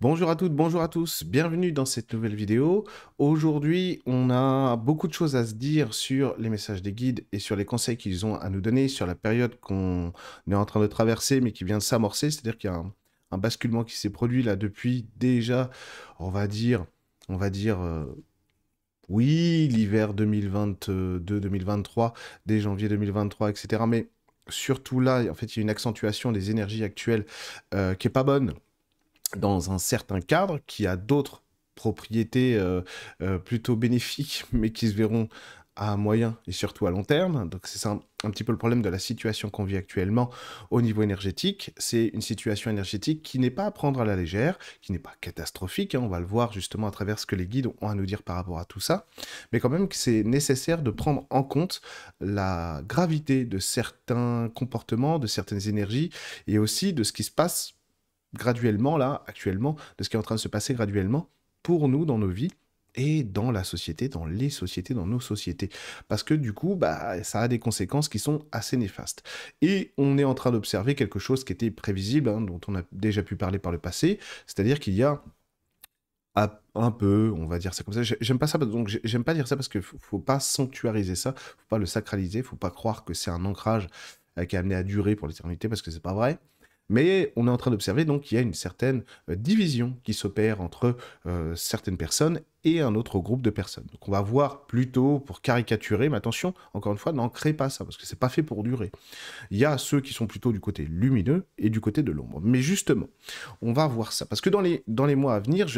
Bonjour à toutes, bonjour à tous, bienvenue dans cette nouvelle vidéo. Aujourd'hui, on a beaucoup de choses à se dire sur les messages des guides et sur les conseils qu'ils ont à nous donner sur la période qu'on est en train de traverser mais qui vient de s'amorcer, c'est-à-dire qu'il y a un basculement qui s'est produit là depuis déjà, on va dire, on va dire, euh, oui, l'hiver 2022-2023, dès janvier 2023, etc. Mais surtout là, en fait, il y a une accentuation des énergies actuelles qui est pas bonne dans un certain cadre, qui a d'autres propriétés plutôt bénéfiques, mais qui se verront à moyen et surtout à long terme. Donc c'est ça un petit peu le problème de la situation qu'on vit actuellement au niveau énergétique. C'est une situation énergétique qui n'est pas à prendre à la légère, qui n'est pas catastrophique, hein, on va le voir justement à travers ce que les guides ont à nous dire par rapport à tout ça, mais quand même que c'est nécessaire de prendre en compte la gravité de certains comportements, de certaines énergies, et aussi de ce qui se passe graduellement, là, actuellement, de ce qui est en train de se passer graduellement pour nous dans nos vies et dans la société, dans les sociétés, dans nos sociétés. Parce que du coup, bah, ça a des conséquences qui sont assez néfastes. Et on est en train d'observer quelque chose qui était prévisible, hein, dont on a déjà pu parler par le passé, c'est-à-dire qu'il y a un peu, on va dire ça comme ça. J'aime pas ça, donc j'aime pas dire ça parce qu'il faut pas sanctuariser ça, faut pas le sacraliser, faut pas croire que c'est un ancrage qui est amené à durer pour l'éternité parce que c'est pas vrai. Mais on est en train d'observer donc qu'il y a une certaine division qui s'opère entre certaines personnes et un autre groupe de personnes. Donc on va voir plutôt pour caricaturer, mais attention, encore une fois, n'ancrez pas ça parce que c'est pas fait pour durer. Il y a ceux qui sont plutôt du côté lumineux et du côté de l'ombre. Mais justement, on va voir ça. Parce que dans les mois à venir,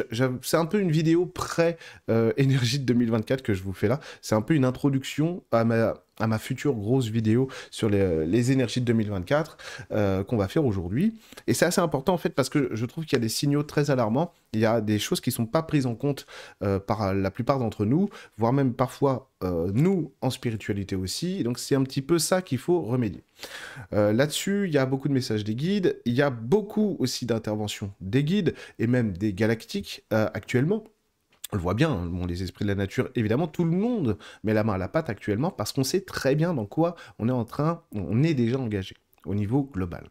c'est un peu une vidéo pré-énergie de 2024 que je vous fais là. C'est un peu une introduction à ma future grosse vidéo sur les énergies de 2024 qu'on va faire aujourd'hui. Et c'est assez important en fait parce que je trouve qu'il y a des signaux très alarmants. Il y a des choses qui ne sont pas prises en compte par la plupart d'entre nous, voire même parfois nous en spiritualité aussi. Et donc c'est un petit peu ça qu'il faut remédier. Là-dessus, il y a beaucoup de messages des guides, il y a beaucoup aussi d'interventions des guides et même des galactiques actuellement. On le voit bien, hein, bon, les esprits de la nature, évidemment, tout le monde met la main à la pâte actuellement parce qu'on sait très bien dans quoi on est déjà engagé au niveau global.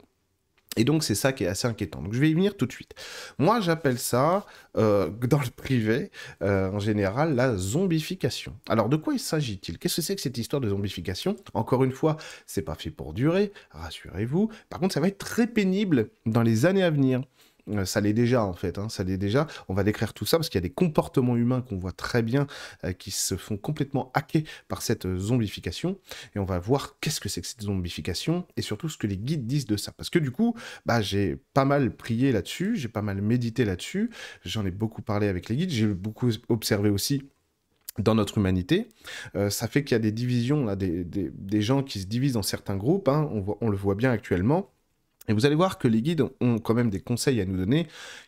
Et donc, c'est ça qui est assez inquiétant. Donc, je vais y venir tout de suite. Moi, j'appelle ça, dans le privé, en général, la zombification. Alors, de quoi il s'agit-il? Qu'est-ce que c'est que cette histoire de zombification? Encore une fois, c'est pas fait pour durer, rassurez-vous. Par contre, ça va être très pénible dans les années à venir. Ça l'est déjà en fait, hein, ça l'est déjà. On va décrire tout ça parce qu'il y a des comportements humains qu'on voit très bien qui se font complètement hacker par cette zombification. Et on va voir qu'est-ce que c'est que cette zombification et surtout ce que les guides disent de ça. Parce que du coup, bah, j'ai pas mal prié là-dessus, j'ai pas mal médité là-dessus, j'en ai beaucoup parlé avec les guides, j'ai beaucoup observé aussi dans notre humanité. Ça fait qu'il y a des divisions, là, des gens qui se divisent dans certains groupes, hein, on le voit bien actuellement. Et vous allez voir que les guides ont quand même des conseils à nous donner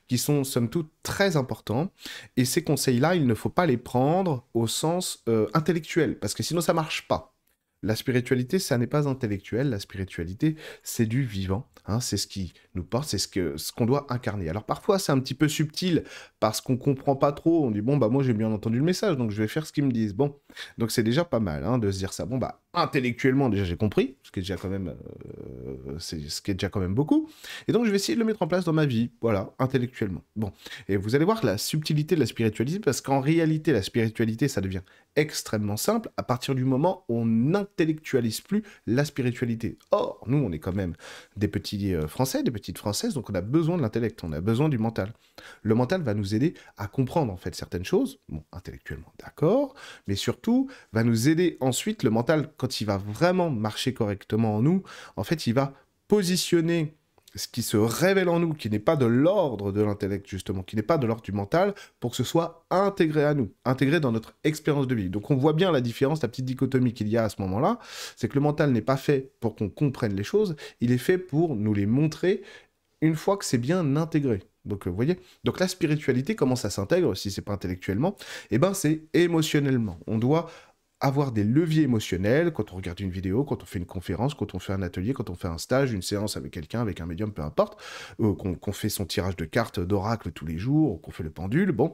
qui sont somme toute très importants. Et ces conseils-là, il ne faut pas les prendre au sens intellectuel, parce que sinon ça marche pas. La spiritualité, ça n'est pas intellectuel. La spiritualité, c'est du vivant. Hein, c'est ce qui nous porte, c'est ce qu'on doit incarner. Alors parfois, c'est un petit peu subtil parce qu'on comprend pas trop. On dit bon bah moi j'ai bien entendu le message, donc je vais faire ce qu'ils me disent. Bon, donc c'est déjà pas mal hein, de se dire ça. Bon bah intellectuellement déjà j'ai compris, ce qui est déjà quand même, c'est ce qui est déjà quand même beaucoup. Et donc je vais essayer de le mettre en place dans ma vie, voilà, intellectuellement. Bon, et vous allez voir la subtilité de la spiritualité parce qu'en réalité la spiritualité ça devient extrêmement simple à partir du moment où on n'intellectualise plus la spiritualité. Or, nous, on est quand même des petits Français, des petites Françaises, donc on a besoin de l'intellect, on a besoin du mental. Le mental va nous aider à comprendre en fait certaines choses, bon, intellectuellement, d'accord, mais surtout va nous aider ensuite, le mental, quand il va vraiment marcher correctement en nous, en fait, il va positionner ce qui se révèle en nous, qui n'est pas de l'ordre de l'intellect, justement, qui n'est pas de l'ordre du mental, pour que ce soit intégré à nous, intégré dans notre expérience de vie. Donc on voit bien la différence, la petite dichotomie qu'il y a à ce moment-là, c'est que le mental n'est pas fait pour qu'on comprenne les choses, il est fait pour nous les montrer une fois que c'est bien intégré. Donc, vous voyez, donc la spiritualité, comment ça s'intègre, si c'est pas intellectuellement, eh ben c'est émotionnellement. On doit avoir des leviers émotionnels quand on regarde une vidéo, quand on fait une conférence, quand on fait un atelier, quand on fait un stage, une séance avec quelqu'un, avec un médium, peu importe, qu'on fait son tirage de cartes d'oracle tous les jours, qu'on fait le pendule, bon,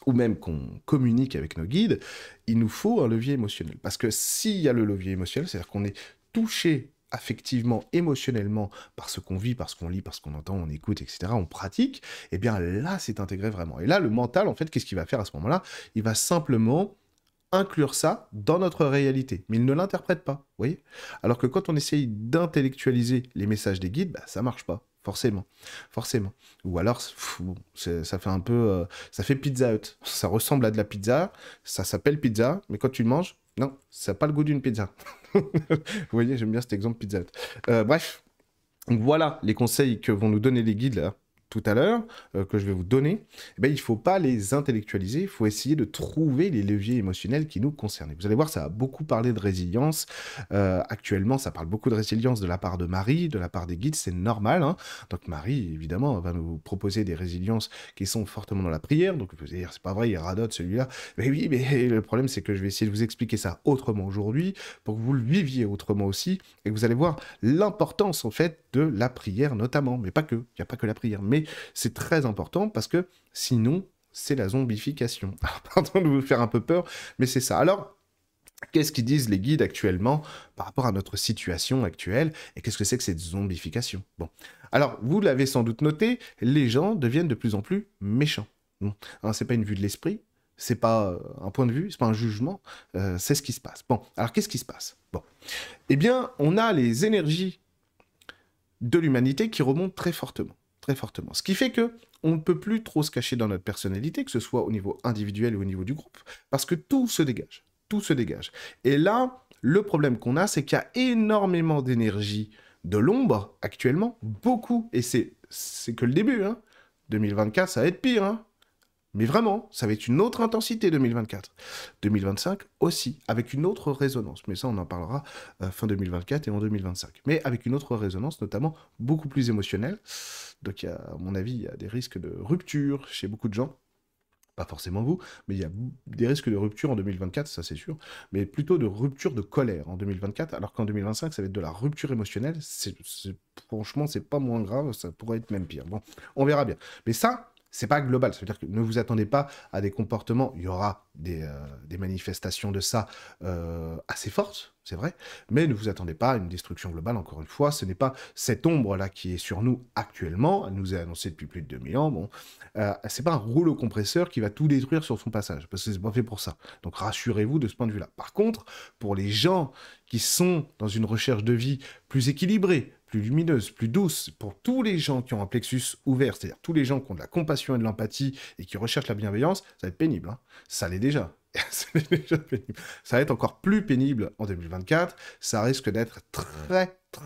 ou même qu'on communique avec nos guides, il nous faut un levier émotionnel. Parce que s'il y a le levier émotionnel, c'est-à-dire qu'on est touché affectivement, émotionnellement, par ce qu'on vit, par ce qu'on lit, par ce qu'on entend, on écoute, etc., on pratique, eh bien là, c'est intégré vraiment. Et là, le mental, en fait, qu'est-ce qu'il va faire à ce moment-là? Il va simplement inclure ça dans notre réalité, mais il ne l'interprète pas, vous voyez? Alors que quand on essaye d'intellectualiser les messages des guides, bah, ça marche pas, forcément, forcément. Ou alors, bon, ça fait un peu, ça fait Pizza Hut, ça ressemble à de la pizza, ça s'appelle pizza, mais quand tu le manges, non, ça n'a pas le goût d'une pizza. Vous voyez, j'aime bien cet exemple Pizza Hut. Bref, donc voilà les conseils que vont nous donner les guides là, tout à l'heure, que je vais vous donner. Eh ben, il ne faut pas les intellectualiser, il faut essayer de trouver les leviers émotionnels qui nous concernent. Et vous allez voir, ça a beaucoup parlé de résilience. Actuellement, ça parle beaucoup de résilience de la part de Marie, de la part des guides, c'est normal, hein. Donc Marie, évidemment, va nous proposer des résiliences qui sont fortement dans la prière. Donc vous allez dire, c'est pas vrai, il radote celui-là. Mais oui, mais le problème, c'est que je vais essayer de vous expliquer ça autrement aujourd'hui, pour que vous le viviez autrement aussi, et que vous allez voir l'importance, en fait, de la prière notamment. Mais pas que, il n'y a pas que la prière, mais c'est très important parce que sinon, c'est la zombification. Alors, pardon de vous faire un peu peur, mais c'est ça. Alors, qu'est-ce qu'ils disent les guides actuellement par rapport à notre situation actuelle et qu'est-ce que c'est que cette zombification? Bon, alors, vous l'avez sans doute noté, les gens deviennent de plus en plus méchants. Bon, hein, c'est pas une vue de l'esprit, c'est pas un point de vue, c'est pas un jugement, c'est ce qui se passe. Bon, alors qu'est-ce qui se passe? Bon, eh bien, on a les énergies de l'humanité qui remontent très fortement. Très fortement. Ce qui fait que on ne peut plus trop se cacher dans notre personnalité, que ce soit au niveau individuel ou au niveau du groupe, parce que tout se dégage. Tout se dégage. Et là, le problème qu'on a, c'est qu'il y a énormément d'énergie de l'ombre actuellement, beaucoup, et c'est que le début, hein. 2024, ça va être pire, hein. Mais vraiment, ça va être une autre intensité 2024. 2025 aussi, avec une autre résonance. Mais ça, on en parlera fin 2024 et en 2025. Mais avec une autre résonance, notamment beaucoup plus émotionnelle. Donc, à mon avis, il y a des risques de rupture chez beaucoup de gens. Pas forcément vous, mais il y a des risques de rupture en 2024, ça c'est sûr. Mais plutôt de rupture de colère en 2024, alors qu'en 2025, ça va être de la rupture émotionnelle. Franchement, c'est pas moins grave, ça pourrait être même pire. Bon, on verra bien. Mais ça, c'est pas global. Ça veut dire que ne vous attendez pas à des comportements. Il y aura des manifestations de ça assez fortes, c'est vrai, mais ne vous attendez pas à une destruction globale, encore une fois. Ce n'est pas cette ombre-là qui est sur nous actuellement. Elle nous est annoncée depuis plus de 2000 ans. Bon, c'est pas un rouleau compresseur qui va tout détruire sur son passage, parce que c'est pas fait pour ça. Donc rassurez-vous de ce point de vue-là. Par contre, pour les gens qui sont dans une recherche de vie plus équilibrée, plus lumineuse, plus douce, pour tous les gens qui ont un plexus ouvert, c'est-à-dire tous les gens qui ont de la compassion et de l'empathie et qui recherchent la bienveillance, ça va être pénible, hein. Ça l'est déjà. Ça l'est déjà pénible. Ça va être encore plus pénible en 2024. Ça risque d'être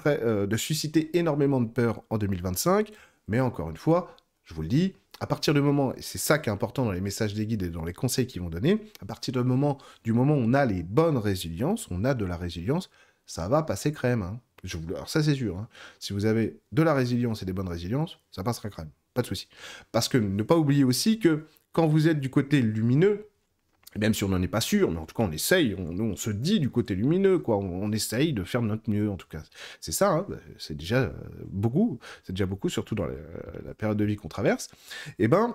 de susciter énormément de peur en 2025. Mais encore une fois, je vous le dis, à partir du moment, et c'est ça qui est important dans les messages des guides et dans les conseils qu'ils vont donner, à partir du moment où on a les bonnes résiliences, on a de la résilience, ça va passer crème, hein. Alors ça c'est sûr, hein. Si vous avez de la résilience et des bonnes résiliences, ça passera crème, pas de souci. Parce que ne pas oublier aussi que quand vous êtes du côté lumineux, et même si on n'en est pas sûr, mais en tout cas on essaye, on se dit du côté lumineux, quoi. On essaye de faire de notre mieux, en tout cas. C'est ça, hein, c'est déjà beaucoup, surtout dans la période de vie qu'on traverse. Et ben,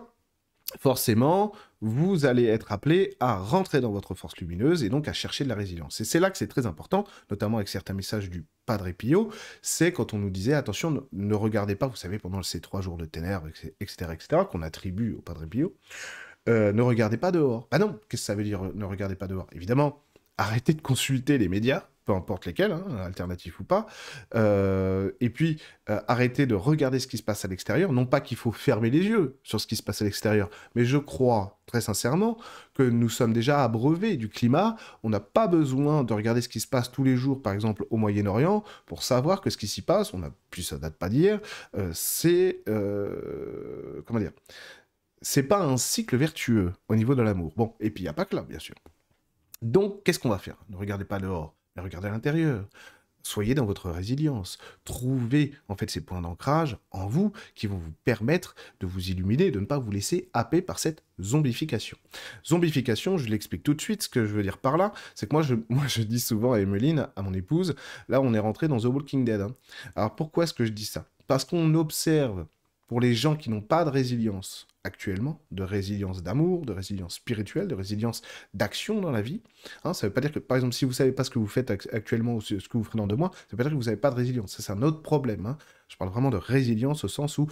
forcément, vous allez être appelé à rentrer dans votre force lumineuse et donc à chercher de la résilience. Et c'est là que c'est très important, notamment avec certains messages du Padre Pio, c'est quand on nous disait, attention, ne regardez pas, vous savez, pendant ces 3 jours de ténèbres, etc., qu'on attribue au Padre Pio, ne regardez pas dehors. Bah non, qu'est-ce que ça veut dire, ne regardez pas dehors? Évidemment, arrêtez de consulter les médias, peu importe lesquels, hein, alternatifs ou pas, et puis arrêtez de regarder ce qui se passe à l'extérieur. Non pas qu'il faut fermer les yeux sur ce qui se passe à l'extérieur, mais je crois très sincèrement que nous sommes déjà abreuvés du climat. On n'a pas besoin de regarder ce qui se passe tous les jours, par exemple au Moyen-Orient, pour savoir que ce qui s'y passe, puis ça date pas d'hier, c'est comment dire, c'est pas un cycle vertueux au niveau de l'amour. Bon, et puis il n'y a pas que là, bien sûr. Donc, qu'est-ce qu'on va faire? Ne regardez pas dehors, mais regardez à l'intérieur. Soyez dans votre résilience. Trouvez, en fait, ces points d'ancrage en vous qui vont vous permettre de vous illuminer, de ne pas vous laisser happer par cette zombification. Zombification, je l'explique tout de suite. Ce que je veux dire par là, c'est que moi, je dis souvent à Emeline, à mon épouse, là, on est rentré dans The Walking Dead, hein. Alors, pourquoi est-ce que je dis ça? Parce qu'on observe pour les gens qui n'ont pas de résilience actuellement, de résilience d'amour, de résilience spirituelle, de résilience d'action dans la vie, hein, ça ne veut pas dire que, par exemple, si vous ne savez pas ce que vous faites actuellement ou ce que vous ferez dans 2 mois, ça ne veut pas dire que vous n'avez pas de résilience. Ça, c'est un autre problème. Hein. Je parle vraiment de résilience au sens où,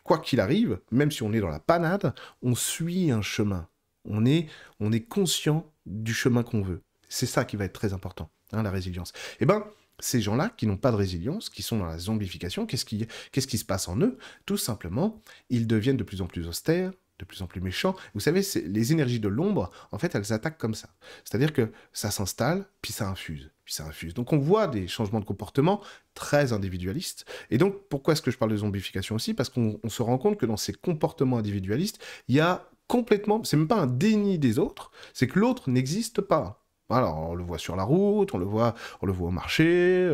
quoi qu'il arrive, même si on est dans la panade, on suit un chemin. On est conscient du chemin qu'on veut. C'est ça qui va être très important, hein, la résilience. Eh bien, ces gens-là qui n'ont pas de résilience, qui sont dans la zombification, qu'est-ce qui se passe en eux? Tout simplement, ils deviennent de plus en plus austères, de plus en plus méchants. Vous savez, les énergies de l'ombre, en fait, elles attaquent comme ça. C'est-à-dire que ça s'installe, puis ça infuse, puis ça infuse. Donc on voit des changements de comportement très individualistes. Et donc, pourquoi est-ce que je parle de zombification aussi? Parce qu'on se rend compte que dans ces comportements individualistes, il y a complètement, c'est même pas un déni des autres, c'est que l'autre n'existe pas. Alors, on le voit sur la route, on le voit au marché,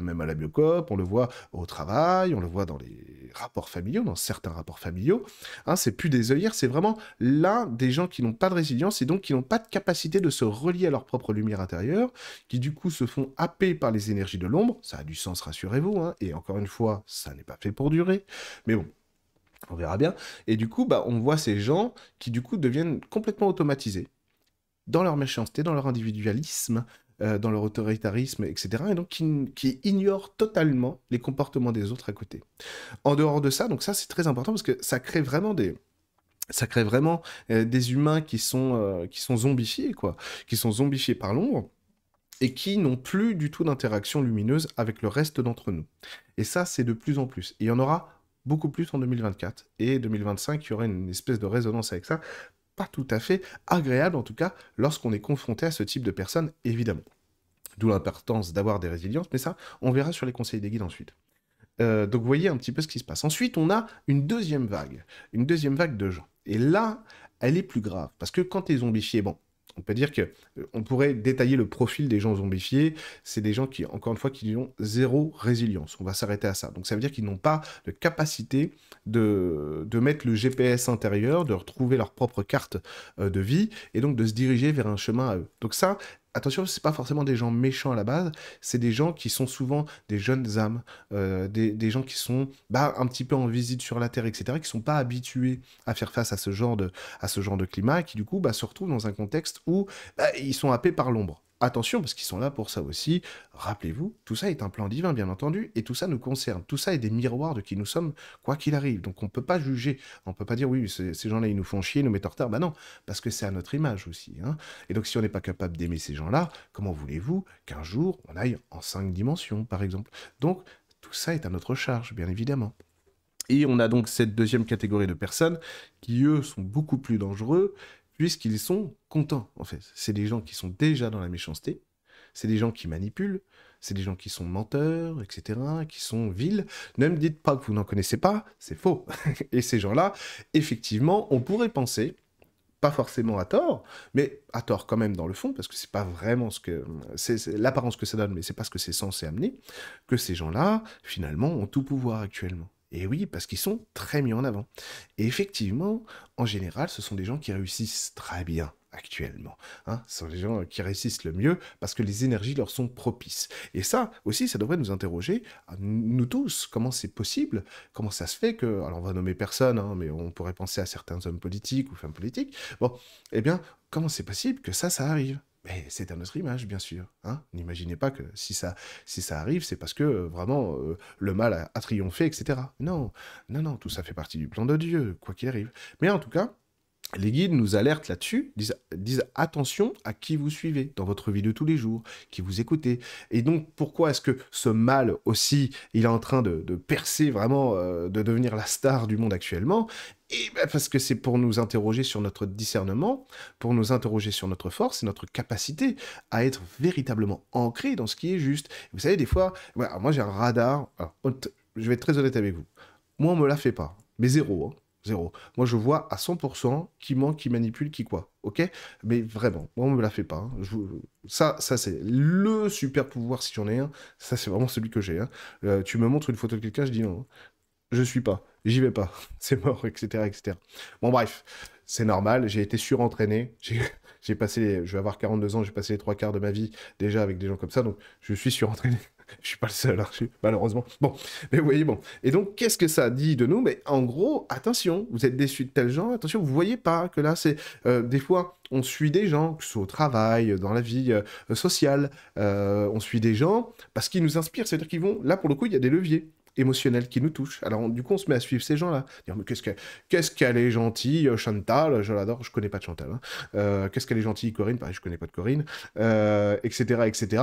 même à la Biocoop, on le voit au travail, on le voit dans les rapports familiaux, dans certains rapports familiaux. Hein, c'est plus des œillères, c'est vraiment là des gens qui n'ont pas de résilience et donc qui n'ont pas de capacité de se relier à leur propre lumière intérieure, qui du coup se font happer par les énergies de l'ombre. Ça a du sens, rassurez-vous, hein, et encore une fois, ça n'est pas fait pour durer. Mais bon, on verra bien. Et du coup, on voit ces gens qui du coup deviennent complètement automatisés dans leur méchanceté, dans leur individualisme, dans leur autoritarisme, etc. Et donc qui ignorent totalement les comportements des autres à côté. En dehors de ça, donc ça c'est très important parce que ça crée vraiment des humains qui sont zombifiés, quoi, qui sont zombifiés par l'ombre et qui n'ont plus du tout d'interaction lumineuse avec le reste d'entre nous. Et ça, c'est de plus en plus. Et il y en aura beaucoup plus en 2024. Et 2025, il y aura une espèce de résonance avec ça, pas tout à fait agréable, en tout cas, lorsqu'on est confronté à ce type de personnes, évidemment. D'où l'importance d'avoir des résiliences, mais ça, on verra sur les conseils des guides ensuite. Donc vous voyez un petit peu ce qui se passe. Ensuite, on a une deuxième vague de gens. Et là, elle est plus grave, parce que quand t'es zombifié, bon, on peut dire que on pourrait détailler le profil des gens zombifiés. C'est des gens qui, encore une fois, qui ont zéro résilience. On va s'arrêter à ça. Donc ça veut dire qu'ils n'ont pas de capacité de mettre le GPS intérieur, de retrouver leur propre carte de vie, et donc de se diriger vers un chemin à eux. Donc ça, attention, c'est pas forcément des gens méchants à la base, c'est des gens qui sont souvent des jeunes âmes, des gens qui sont un petit peu en visite sur la Terre, etc., qui sont pas habitués à faire face à ce genre de climat, et qui du coup se retrouvent dans un contexte où ils sont happés par l'ombre. Attention, parce qu'ils sont là pour ça aussi. Rappelez-vous, tout ça est un plan divin, bien entendu, et tout ça nous concerne. Tout ça est des miroirs de qui nous sommes, quoi qu'il arrive. Donc on peut pas juger, on peut pas dire oui, ces gens-là, ils nous font chier, ils nous mettent en retard. Bah non, parce que c'est à notre image aussi. Hein. Et donc si on n'est pas capable d'aimer ces gens-là, comment voulez-vous qu'un jour on aille en 5 dimensions, par exemple? Donc tout ça est à notre charge, bien évidemment. Et on a donc cette deuxième catégorie de personnes qui, eux, sont beaucoup plus dangereux, puisqu'ils sont contents, en fait. C'est des gens qui sont déjà dans la méchanceté, c'est des gens qui manipulent, c'est des gens qui sont menteurs, etc., qui sont vils. Ne me dites pas que vous n'en connaissez pas, c'est faux. Et ces gens-là, effectivement, on pourrait penser, pas forcément à tort, mais à tort quand même dans le fond, parce que c'est pas vraiment ce que... C'est l'apparence que ça donne, mais c'est pas ce que c'est censé amener, que ces gens-là, finalement, ont tout pouvoir actuellement. Et oui, parce qu'ils sont très mis en avant. Et effectivement, en général, ce sont des gens qui réussissent très bien actuellement. Hein. Ce sont les gens qui réussissent le mieux parce que les énergies leur sont propices. Et ça aussi, ça devrait nous interroger, nous tous, comment c'est possible, comment ça se fait que, alors on va nommer personne, hein, mais on pourrait penser à certains hommes politiques ou femmes politiques, bon, eh bien, comment c'est possible que ça arrive? Mais c'est à notre image, bien sûr. Hein. N'imaginez pas que si ça arrive, c'est parce que vraiment le mal a triomphé, etc. Non, non, non, tout ça fait partie du plan de Dieu, quoi qu'il arrive. Mais en tout cas, les guides nous alertent là-dessus, disent attention à qui vous suivez dans votre vie de tous les jours, qui vous écoutez. Et donc, pourquoi est-ce que ce mal aussi, il est en train de percer vraiment, de devenir la star du monde actuellement? Et parce que c'est pour nous interroger sur notre discernement, pour nous interroger sur notre force et notre capacité à être véritablement ancrés dans ce qui est juste. Vous savez, des fois, moi j'ai un radar, alors, je vais être très honnête avec vous, moi on me la fait pas, mais zéro, hein. Zéro. Moi, je vois à 100% qui ment, qui manipule, qui quoi. Ok? Mais vraiment, moi, on me la fait pas. Hein. Ça c'est le super pouvoir si j'en ai un. Ça, c'est vraiment celui que j'ai. Hein. Tu me montres une photo de quelqu'un, je dis non. Je suis pas. J'y vais pas. C'est mort, etc., etc. Bon, bref. C'est normal. J'ai été surentraîné. J'ai passé, je vais avoir 42 ans, j'ai passé les 3 quarts de ma vie déjà avec des gens comme ça, donc je suis surentraîné. Je suis pas le seul, hein, malheureusement. Bon, mais vous voyez, bon. Et donc, qu'est-ce que ça dit de nous? Mais en gros, attention, vous êtes déçu de tel genre, attention, vous voyez pas que là, c'est... des fois, on suit des gens, que ce soit au travail, dans la vie sociale, on suit des gens parce qu'ils nous inspirent, c'est-à-dire qu'ils vont... Là, pour le coup, il y a des leviers émotionnels qui nous touchent. Alors, du coup, on se met à suivre ces gens-là. Dire, mais qu'est-ce qu'elle est gentille, Chantal, je l'adore, je connais pas de Chantal. Hein. Qu'est-ce qu'elle est gentille, Corinne, pareil, je connais pas de Corinne, etc., etc.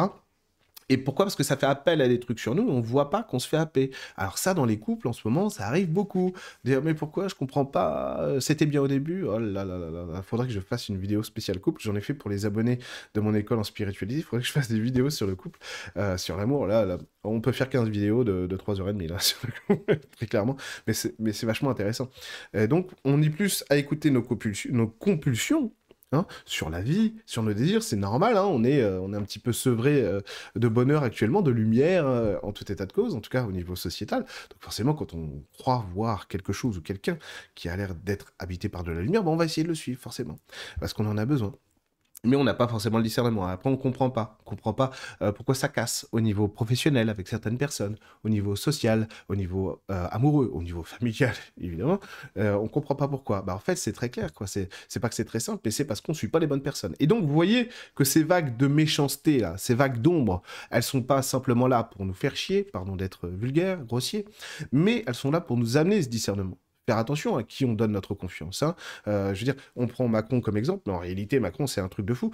Et pourquoi? Parce que ça fait appel à des trucs sur nous, on voit pas qu'on se fait happer. Alors ça, dans les couples, en ce moment, ça arrive beaucoup. Dire, mais pourquoi? Je comprends pas. C'était bien au début. Oh là là là là là. Faudrait que je fasse une vidéo spéciale couple. J'en ai fait pour les abonnés de mon école en spiritualité. Il faudrait que je fasse des vidéos sur le couple, sur l'amour. Là, on peut faire 15 vidéos de 3h30, là, sur le couple, très clairement. Mais c'est vachement intéressant. Donc, on est plus à écouter nos compulsions, hein, sur la vie, sur nos désirs, c'est normal, hein, on est un petit peu sevré de bonheur actuellement, de lumière, en tout état de cause, en tout cas au niveau sociétal. Donc forcément, quand on croit voir quelque chose ou quelqu'un qui a l'air d'être habité par de la lumière, ben, on va essayer de le suivre, forcément, parce qu'on en a besoin. Mais on n'a pas forcément le discernement. Après, on comprend pas. On comprend pas pourquoi ça casse au niveau professionnel avec certaines personnes, au niveau social, au niveau amoureux, au niveau familial, évidemment. On comprend pas pourquoi. Bah, en fait, c'est très clair, quoi. C'est pas que c'est très simple, mais c'est parce qu'on suit pas les bonnes personnes. Et donc, vous voyez que ces vagues de méchanceté, là, ces vagues d'ombre, elles sont pas simplement là pour nous faire chier, pardon d'être vulgaire, grossier, mais elles sont là pour nous amener ce discernement. Faire attention à qui on donne notre confiance. Hein. Je veux dire, on prend Macron comme exemple, mais en réalité, Macron, c'est un truc de fou.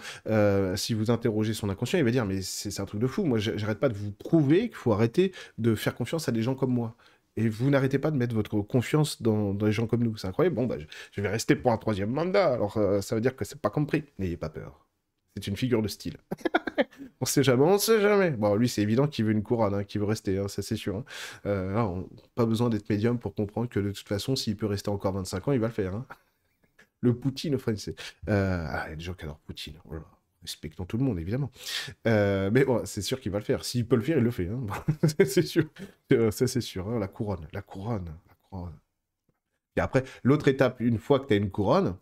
Si vous interrogez son inconscient, il va dire, mais c'est un truc de fou. Moi, j'arrête pas de vous prouver qu'il faut arrêter de faire confiance à des gens comme moi. Et vous n'arrêtez pas de mettre votre confiance dans des gens comme nous. C'est incroyable. Bon, bah, je vais rester pour un troisième mandat. Alors, ça veut dire que c'est pas compris. N'ayez pas peur. C'est une figure de style. On sait jamais, on sait jamais. Bon, lui, c'est évident qu'il veut une couronne, hein, qu'il veut rester, hein, ça c'est sûr. Hein. Pas besoin d'être médium pour comprendre que de toute façon, s'il peut rester encore 25 ans, il va le faire. Hein. Le Poutine français. Il y a des gens qui adorent Poutine. Oh là, respectons tout le monde, évidemment. Mais bon, c'est sûr qu'il va le faire. S'il peut le faire, il le fait. Hein. C'est sûr. Ça, c'est sûr. Hein. La couronne, la couronne, la couronne. Et après, l'autre étape, une fois que tu as une couronne,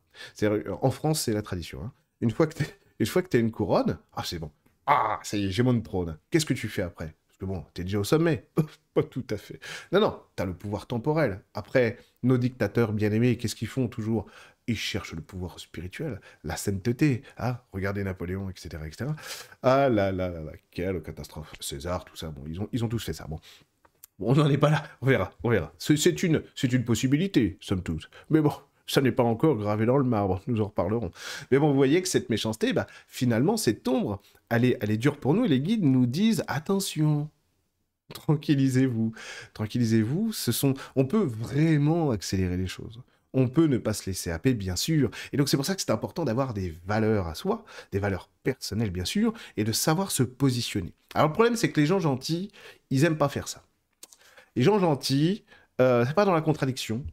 en France, c'est la tradition. Hein. Une fois que tu as une couronne, ah, c'est bon. Ah, ça y est, j'ai mon trône. Qu'est-ce que tu fais après? Parce que bon, t'es déjà au sommet. Pas tout à fait. Non, non, t'as le pouvoir temporel. Après, nos dictateurs bien-aimés, qu'est-ce qu'ils font toujours? Ils cherchent le pouvoir spirituel, la sainteté. Ah, regardez Napoléon, etc., etc. Ah là là là là, quelle catastrophe. César, tout ça, bon, ils ont tous fait ça. Bon, bon, on n'en est pas là. On verra, on verra. C'est une possibilité, somme toute. Mais bon, ça n'est pas encore gravé dans le marbre, nous en reparlerons. Mais bon, vous voyez que cette méchanceté, bah, finalement, cette ombre, elle est dure pour nous, et les guides nous disent, attention, tranquillisez-vous, tranquillisez-vous, on peut vraiment accélérer les choses. On peut ne pas se laisser happer, bien sûr. Et donc, c'est pour ça que c'est important d'avoir des valeurs à soi, des valeurs personnelles, bien sûr, et de savoir se positionner. Alors, le problème, c'est que les gens gentils, ils aiment pas faire ça. Les gens gentils, c'est pas dans la contradiction.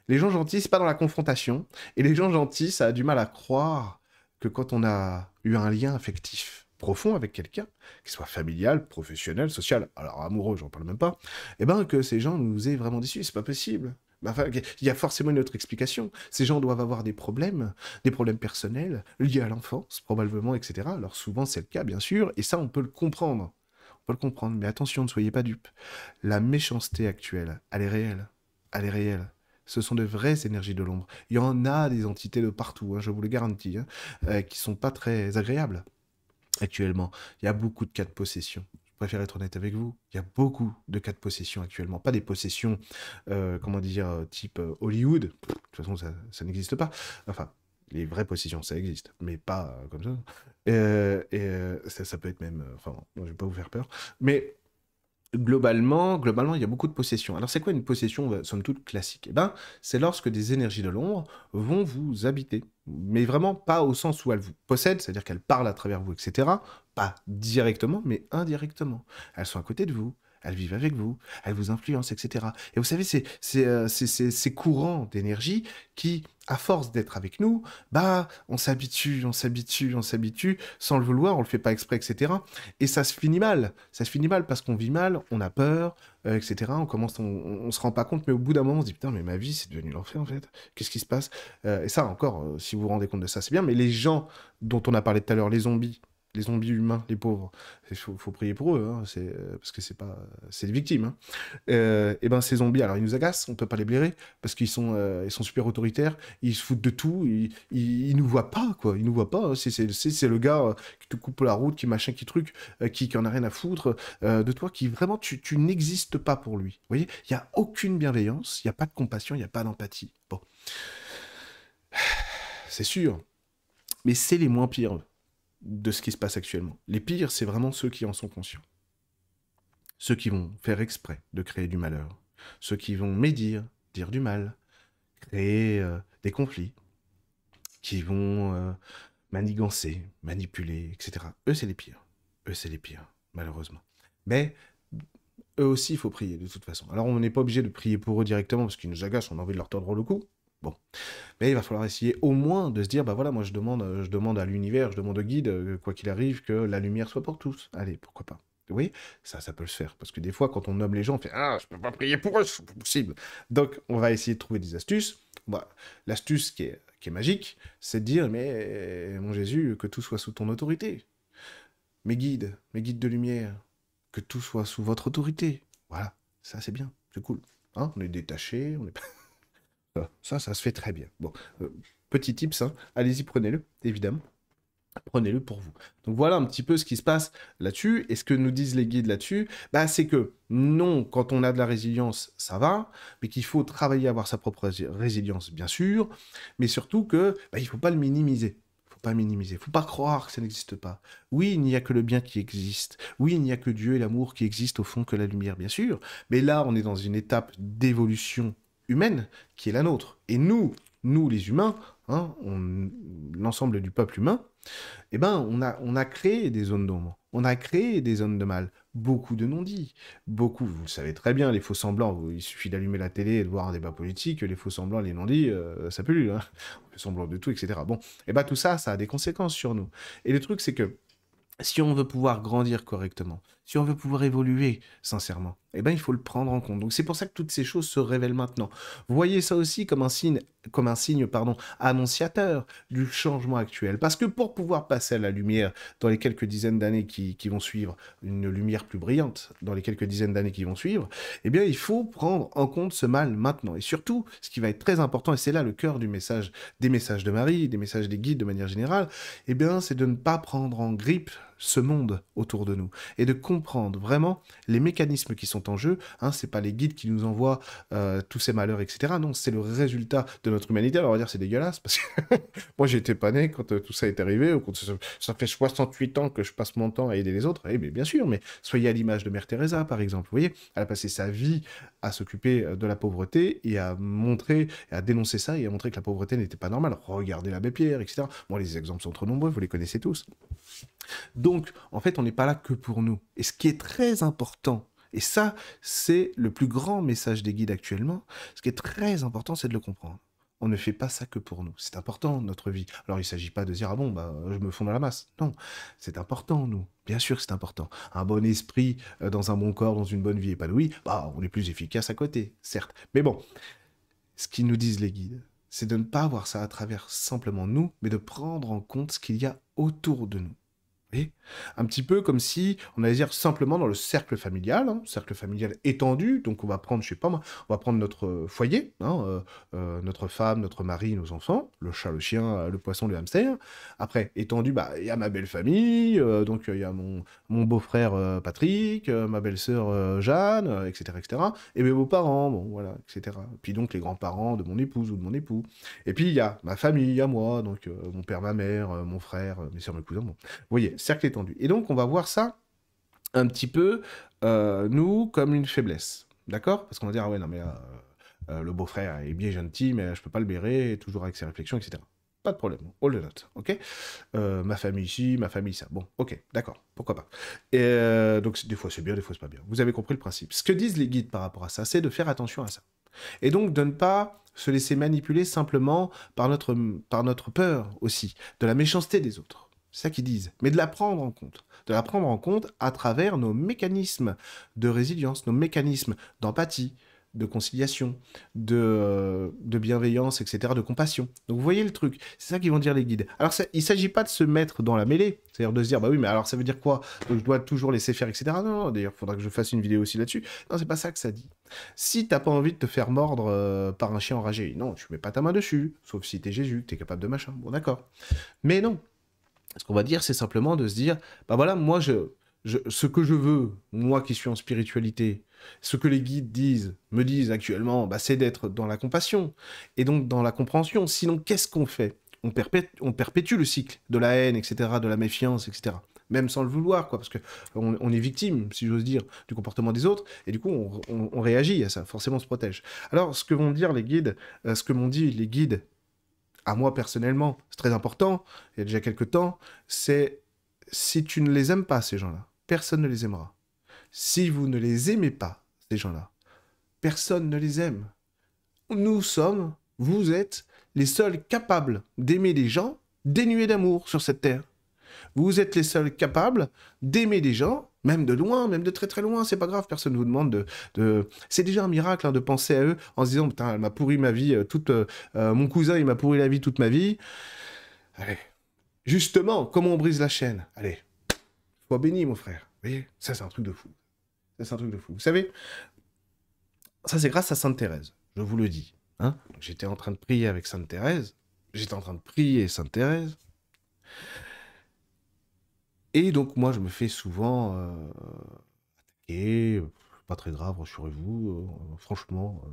Les gens gentils, c'est pas dans la confrontation. Et les gens gentils, ça a du mal à croire que quand on a eu un lien affectif profond avec quelqu'un, qu'il soit familial, professionnel, social, alors amoureux, j'en parle même pas, eh ben que ces gens nous aient vraiment déçus, c'est pas possible. Enfin, il y a forcément une autre explication. Ces gens doivent avoir des problèmes personnels liés à l'enfance, probablement, etc. Alors souvent c'est le cas, bien sûr, et ça on peut le comprendre. On peut le comprendre, mais attention, ne soyez pas dupes. La méchanceté actuelle, elle est réelle. Elle est réelle. Ce sont de vraies énergies de l'ombre. Il y en a des entités de partout, hein, je vous le garantis, hein, qui sont pas très agréables actuellement. Il y a beaucoup de cas de possession. Je préfère être honnête avec vous. Il y a beaucoup de cas de possession actuellement. Pas des possessions, comment dire, type Hollywood. De toute façon, ça n'existe pas. Enfin, les vraies possessions, ça existe, mais pas comme ça. Ça peut être même... enfin, bon, je vais pas vous faire peur. Mais globalement, il y a beaucoup de possessions. Alors, c'est quoi une possession, somme toute, classique? Eh ben, c'est lorsque des énergies de l'ombre vont vous habiter. Mais vraiment pas au sens où elles vous possèdent, c'est-à-dire qu'elles parlent à travers vous, etc. Pas directement, mais indirectement. Elles sont à côté de vous, elles vivent avec vous, elles vous influencent, etc. Et vous savez, ces courants d'énergie qui, à force d'être avec nous, bah, on s'habitue, on s'habitue, on s'habitue, sans le vouloir, on le fait pas exprès, etc. Et ça se finit mal. Ça se finit mal parce qu'on vit mal, on a peur, etc. On se rend pas compte, mais au bout d'un moment, on se dit, putain, mais ma vie, c'est devenu l'enfer, en fait. Qu'est-ce qui se passe? Et ça, encore, si vous vous rendez compte de ça, c'est bien. Mais les gens dont on a parlé tout à l'heure, les zombies, les zombies humains, les pauvres. Il faut prier pour eux, hein, parce que c'est des victimes. Hein. Et ben ces zombies, alors ils nous agacent, on peut pas les blairer parce ils sont super autoritaires, ils se foutent de tout, ils nous voient pas quoi, ils nous voient pas. Hein. C'est le gars qui te coupe la route, qui machin, qui truc, qui en a rien à foutre de toi, qui vraiment tu n'existes pas pour lui. Vous voyez, il y a aucune bienveillance, il y a pas de compassion, il y a pas d'empathie. Bon, c'est sûr, mais c'est les moins pires de ce qui se passe actuellement. Les pires, c'est vraiment ceux qui en sont conscients. Ceux qui vont faire exprès de créer du malheur. Ceux qui vont médire, dire du mal, créer des conflits, qui vont manigancer, manipuler, etc. Eux, c'est les pires. Eux, c'est les pires, malheureusement. Mais eux aussi, il faut prier, de toute façon. Alors, on n'est pas obligé de prier pour eux directement, parce qu'ils nous agacent, on a envie de leur tordre le cou. Bon. Mais il va falloir essayer au moins de se dire, bah voilà, moi je demande à l'univers, je demande au guide, quoi qu'il arrive, que la lumière soit pour tous. Allez, pourquoi pas. Oui, ça peut se faire. Parce que des fois, quand on nomme les gens, on fait ah, je peux pas prier pour eux, c'est pas possible. Donc, on va essayer de trouver des astuces. Bah, l'astuce qui est magique, c'est de dire, mais mon Jésus, que tout soit sous ton autorité. Mes guides de lumière, que tout soit sous votre autorité. Voilà, ça c'est bien, c'est cool. Hein, on est détaché, on est ça se fait très bien. Bon, petit tips, hein, allez-y, prenez-le, évidemment. Prenez-le pour vous. Donc voilà un petit peu ce qui se passe là-dessus. Et ce que nous disent les guides là-dessus, bah, c'est que non, quand on a de la résilience, ça va, mais qu'il faut travailler à avoir sa propre résilience, bien sûr, mais surtout que bah, il ne faut pas le minimiser. Faut pas minimiser. Faut pas croire que ça n'existe pas. Oui, il n'y a que le bien qui existe. Oui, il n'y a que Dieu et l'amour qui existent au fond que la lumière, bien sûr. Mais là, on est dans une étape d'évolution humaine qui est la nôtre. Et nous les humains, hein, l'ensemble du peuple humain, eh ben, on a créé des zones d'ombre, on a créé des zones de mal, beaucoup de non-dits, beaucoup, vous le savez très bien, les faux semblants, il suffit d'allumer la télé et de voir un débat politique, les faux semblants, les non-dits, ça pollue, hein. On fait semblant de tout, etc. Bon, eh ben tout ça, ça a des conséquences sur nous. Et le truc, c'est que si on veut pouvoir grandir correctement, si on veut pouvoir évoluer sincèrement, eh ben, il faut le prendre en compte. Donc c'est pour ça que toutes ces choses se révèlent maintenant. Voyez ça aussi comme un signe, pardon, annonciateur du changement actuel. Parce que pour pouvoir passer à la lumière dans les quelques dizaines d'années qui vont suivre, une lumière plus brillante dans les quelques dizaines d'années qui vont suivre, eh bien il faut prendre en compte ce mal maintenant. Et surtout, ce qui va être très important, et c'est là le cœur du message, des messages de Marie, des messages des guides de manière générale, eh bien c'est de ne pas prendre en grippe ce monde autour de nous et de comprendre vraiment les mécanismes qui sont en jeu. Hein, c'est pas les guides qui nous envoient tous ces malheurs, etc. Non, c'est le résultat de notre humanité. Alors on va dire c'est dégueulasse parce que moi j'étais pas né quand tout ça est arrivé. Ça fait 68 ans que je passe mon temps à aider les autres. Eh bien, bien sûr, mais soyez à l'image de Mère Teresa par exemple. Vous voyez, elle a passé sa vie à s'occuper de la pauvreté et à montrer, et à dénoncer ça et à montrer que la pauvreté n'était pas normale. Regardez l'abbé Pierre, etc. Bon, les exemples sont trop nombreux, vous les connaissez tous. Donc, en fait, on n'est pas là que pour nous. Et ce qui est très important, et ça, c'est le plus grand message des guides actuellement, ce qui est très important, c'est de le comprendre. On ne fait pas ça que pour nous. C'est important, notre vie. Alors, il ne s'agit pas de dire, ah bon, bah, je me fonds dans la masse. Non, c'est important, nous. Bien sûr que c'est important. Un bon esprit dans un bon corps, dans une bonne vie épanouie, bah, on est plus efficace à côté, certes. Mais bon, ce qu'ils nous disent les guides, c'est de ne pas voir ça à travers simplement nous, mais de prendre en compte ce qu'il y a autour de nous. Et un petit peu comme si on allait dire simplement dans le cercle familial, hein, cercle familial étendu, donc on va prendre, je sais pas moi, on va prendre notre foyer, hein, notre femme, notre mari, nos enfants, le chat, le chien, le poisson, le hamster. Après, étendu, bah il y a ma belle famille, donc il y a mon beau-frère Patrick, ma belle-sœur Jeanne, etc., etc., et mes beaux-parents, bon voilà, etc. Puis donc les grands-parents de mon épouse ou de mon époux. Et puis il y a ma famille, il y a moi, donc mon père, ma mère, mon frère, mes soeurs, mes cousins, bon. Vous voyez, cercle étendu. Et donc, on va voir ça un petit peu, nous, comme une faiblesse. D'accord? Parce qu'on va dire, ah ouais, non, mais le beau-frère est bien gentil, mais je peux pas le bérer, toujours avec ses réflexions, etc. Pas de problème, all the note, ok? Ma famille ici, ma famille ça. Bon, ok, d'accord, pourquoi pas. Et donc, des fois c'est bien, des fois c'est pas bien. Vous avez compris le principe. Ce que disent les guides par rapport à ça, c'est de faire attention à ça. Et donc, de ne pas se laisser manipuler simplement par notre peur aussi, de la méchanceté des autres. C'est ça qu'ils disent. Mais de la prendre en compte. De la prendre en compte à travers nos mécanismes de résilience, nos mécanismes d'empathie, de conciliation, de bienveillance, etc., de compassion. Donc vous voyez le truc, c'est ça qu'ils vont dire les guides. Alors il ne s'agit pas de se mettre dans la mêlée, c'est-à-dire de se dire, bah oui, mais alors ça veut dire quoi? Donc je dois toujours laisser faire, etc. Non, non, d'ailleurs, il faudra que je fasse une vidéo aussi là-dessus. Non, c'est pas ça que ça dit. Si t'as pas envie de te faire mordre par un chien enragé, non, tu mets pas ta main dessus, sauf si t'es Jésus, que t'es capable de machin. Bon, d'accord. Mais non, ce qu'on va dire, c'est simplement de se dire, bah voilà, moi, ce que je veux, moi qui suis en spiritualité, ce que les guides me disent actuellement, bah, c'est d'être dans la compassion, et donc dans la compréhension. Sinon, qu'est-ce qu'on fait? On perpétue le cycle de la haine, etc., de la méfiance, etc. Même sans le vouloir, quoi, parce que on est victime, si j'ose dire, du comportement des autres, et du coup, on réagit à ça, forcément, on se protège. Alors, ce que vont dire les guides, ce que m'ont dit les guides à moi personnellement, c'est très important, il y a déjà quelques temps, c'est si tu ne les aimes pas, ces gens-là, personne ne les aimera. Si vous ne les aimez pas, ces gens-là, personne ne les aime. Nous sommes, vous êtes, les seuls capables d'aimer des gens dénués d'amour sur cette terre. Vous êtes les seuls capables d'aimer des gens, même de loin, même de très très loin, c'est pas grave, personne ne vous demande de... C'est déjà un miracle hein, de penser à eux en se disant, putain, elle m'a pourri ma vie, mon cousin, il m'a pourri la vie toute ma vie. Allez, justement, comment on brise la chaîne? Allez, sois béni, mon frère. Vous voyez, ça c'est un truc de fou. Ça c'est un truc de fou. Vous savez, ça c'est grâce à Sainte Thérèse, je vous le dis. Hein, j'étais en train de prier avec Sainte Thérèse, j'étais en train de prier Sainte Thérèse, et donc moi je me fais souvent attaquer, pas très grave, rassurez-vous, franchement,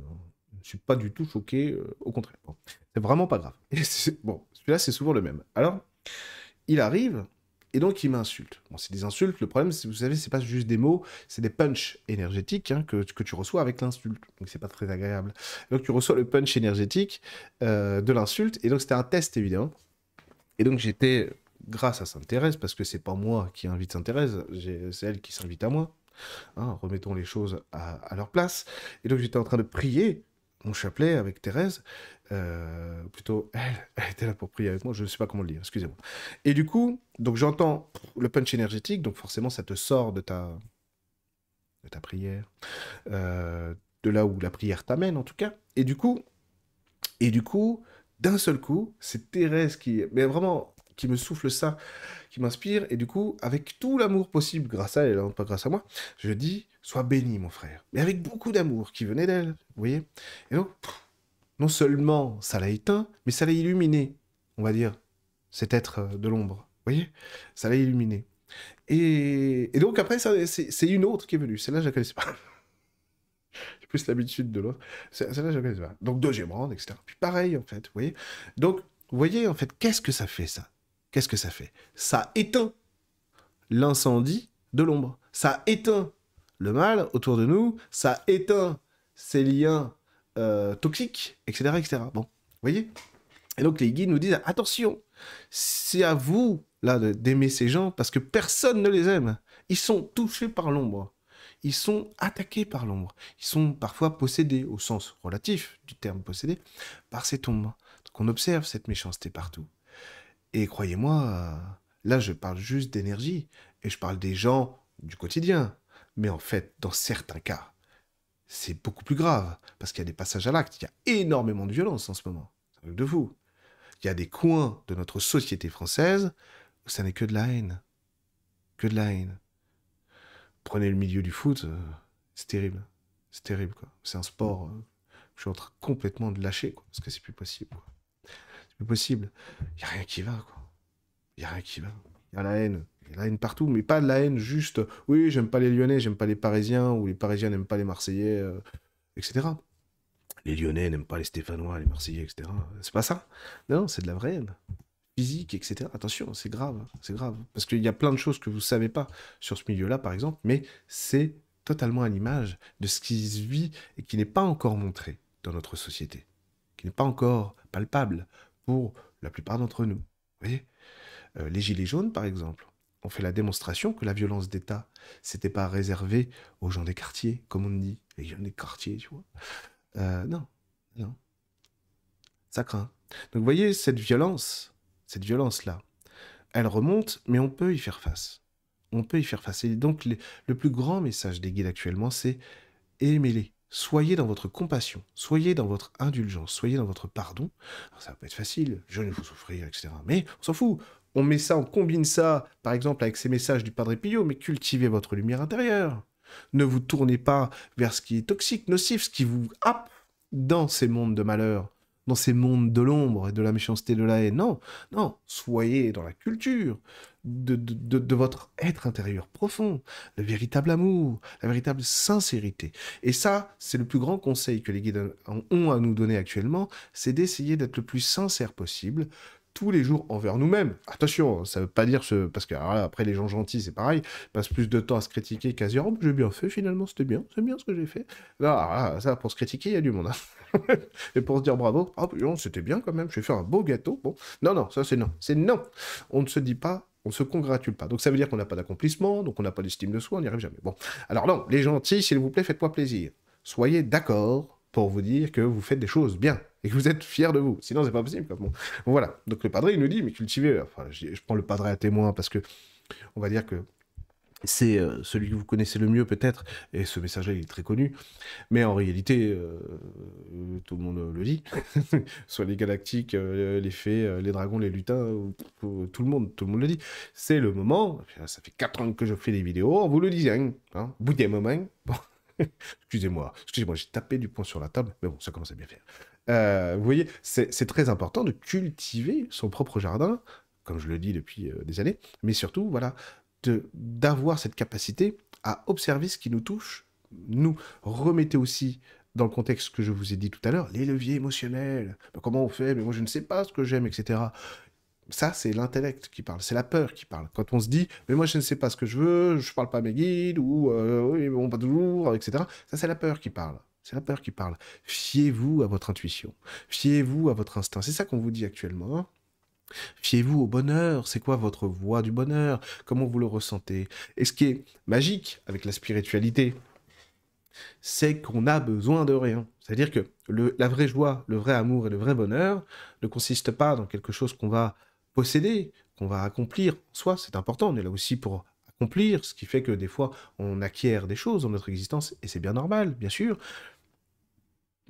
je ne suis pas du tout choqué, au contraire. Bon, c'est vraiment pas grave. Et bon, celui-là c'est souvent le même. Alors, il arrive, et donc il m'insulte. Bon, c'est des insultes, le problème, vous savez, c'est pas juste des mots, c'est des punchs énergétiques hein, que tu reçois avec l'insulte. Donc c'est pas très agréable. Donc tu reçois le punch énergétique de l'insulte, et donc c'était un test évidemment. Et donc j'étais, grâce à Sainte Thérèse, parce que c'est pas moi qui invite Sainte Thérèse, c'est elle qui s'invite à moi, hein, remettons les choses à leur place. Et donc j'étais en train de prier mon chapelet avec Thérèse, plutôt elle était là pour prier avec moi, je ne sais pas comment le dire, excusez-moi. Et du coup, donc j'entends le punch énergétique, donc forcément ça te sort de ta prière, de là où la prière t'amène en tout cas. Et du coup, d'un seul coup, c'est Thérèse qui, mais vraiment, qui me souffle ça, qui m'inspire, et du coup, avec tout l'amour possible, grâce à elle, hein, pas grâce à moi, je dis, sois béni, mon frère. Mais avec beaucoup d'amour qui venait d'elle, vous voyez. Et donc, non seulement ça l'a éteint, mais ça l'a illuminé, on va dire, cet être de l'ombre, vous voyez. Ça l'a illuminé. Et donc après, c'est une autre qui est venue. Celle-là, je la connaissais pas. J'ai plus l'habitude de l'autre. Celle-là, je la connaissais pas. Donc deuxième round, etc. Puis pareil, en fait, vous voyez. Donc, vous voyez, en fait, qu'est-ce que ça fait, ça? Qu'est-ce que ça fait? Ça éteint l'incendie de l'ombre. Ça éteint le mal autour de nous. Ça éteint ces liens toxiques, etc., etc. Bon, vous voyez. Et donc les guides nous disent, attention, c'est à vous, là, d'aimer ces gens, parce que personne ne les aime. Ils sont touchés par l'ombre. Ils sont attaqués par l'ombre. Ils sont parfois possédés, au sens relatif du terme possédé, par cette ombre. Donc on observe cette méchanceté partout. Et croyez-moi, là je parle juste d'énergie, et je parle des gens du quotidien. Mais en fait, dans certains cas, c'est beaucoup plus grave, parce qu'il y a des passages à l'acte, il y a énormément de violence en ce moment. C'est un truc de fou. Il y a des coins de notre société française où ça n'est que de la haine. Que de la haine. Prenez le milieu du foot, c'est terrible. C'est terrible, quoi. C'est un sport, je suis en train complètement de lâcher, quoi, parce que c'est plus possible, quoi. C'est plus possible. Il n'y a rien qui va, quoi. Il n'y a rien qui va. Il y a la haine. Il y a la haine partout, mais pas de la haine juste, oui, j'aime pas les Lyonnais, j'aime pas les Parisiens, ou les Parisiens n'aiment pas les Marseillais, etc. Les Lyonnais n'aiment pas les Stéphanois, les Marseillais, etc. C'est pas ça. Non, c'est de la vraie haine. Physique, etc. Attention, c'est grave, c'est grave. Parce qu'il y a plein de choses que vous ne savez pas sur ce milieu-là, par exemple, mais c'est totalement à l'image de ce qui se vit et qui n'est pas encore montré dans notre société, qui n'est pas encore palpable pour la plupart d'entre nous. Vous voyez, les Gilets jaunes, par exemple, ont fait la démonstration que la violence d'État, c'était pas réservé aux gens des quartiers, comme on dit, les gens des quartiers, tu vois. Non, non, ça craint. Donc vous voyez, cette violence-là, elle remonte, mais on peut y faire face. On peut y faire face. Et donc, le plus grand message des guides actuellement, c'est aimez-les. soyez dans votre compassion, soyez dans votre indulgence, soyez dans votre pardon. Alors, ça va pas être facile, je ne vous souffrir, etc. Mais on s'en fout. On met ça, on combine ça, par exemple, avec ces messages du Padre Pio, mais cultivez votre lumière intérieure. Ne vous tournez pas vers ce qui est toxique, nocif, ce qui vous happe dans ces mondes de malheur, dans ces mondes de l'ombre et de la méchanceté, de la haine. Non, non, soyez dans la culture de votre être intérieur profond, le véritable amour, la véritable sincérité. Et ça, c'est le plus grand conseil que les guides ont à nous donner actuellement, c'est d'essayer d'être le plus sincère possible, tous les jours envers nous-mêmes. Attention, ça veut pas dire parce que alors là, après les gens gentils, c'est pareil, ils passent plus de temps à se critiquer qu'à se dire oh, j'ai bien fait finalement, c'était bien, c'est bien ce que j'ai fait. Là, ça pour se critiquer, il y a du monde. Hein. Et pour se dire bravo, oh non, c'était bien quand même, j'ai fait un beau gâteau. Bon, non, non, ça c'est non, c'est non. On ne se dit pas. On ne se congratule pas. Donc ça veut dire qu'on n'a pas d'accomplissement, donc on n'a pas d'estime de soi, on n'y arrive jamais. Bon, alors non, les gentils, s'il vous plaît, faites-moi plaisir. Soyez d'accord pour vous dire que vous faites des choses bien et que vous êtes fiers de vous. Sinon, c'est pas possible. Quoi. Bon, voilà. Donc le padre, il nous dit, mais cultivez. Enfin, je prends le padre à témoin parce que on va dire que c'est celui que vous connaissez le mieux peut-être, et ce message-là, il est très connu. Mais en réalité, tout le monde le dit. Soit les galactiques, les fées, les dragons, les lutins, tout le monde le dit. C'est le moment, ça fait 4 ans que je fais des vidéos, on vous le dit, hein, bout des moments. Bon. Excusez-moi, j'ai tapé du poing sur la table, mais bon, ça commence à bien faire. Vous voyez, c'est très important de cultiver son propre jardin, comme je le dis depuis des années, mais surtout, voilà, d'avoir cette capacité à observer ce qui nous touche, nous remettez aussi dans le contexte que je vous ai dit tout à l'heure, les leviers émotionnels. Ben, comment on fait? Mais moi, je ne sais pas ce que j'aime, etc. Ça, c'est l'intellect qui parle, c'est la peur qui parle. Quand on se dit, mais moi, je ne sais pas ce que je veux, je ne parle pas à mes guides, ou oui, bon, pas toujours, etc. Ça, c'est la peur qui parle. C'est la peur qui parle. Fiez-vous à votre intuition. Fiez-vous à votre instinct. C'est ça qu'on vous dit actuellement. Hein. Fiez-vous au bonheur. C'est quoi votre voie du bonheur? Comment vous le ressentez? Et ce qui est magique avec la spiritualité, c'est qu'on a besoin de rien. C'est-à-dire que la vraie joie, le vrai amour et le vrai bonheur ne consistent pas dans quelque chose qu'on va posséder, qu'on va accomplir. Soit c'est important, on est là aussi pour accomplir, ce qui fait que des fois on acquiert des choses dans notre existence, et c'est bien normal, bien sûr,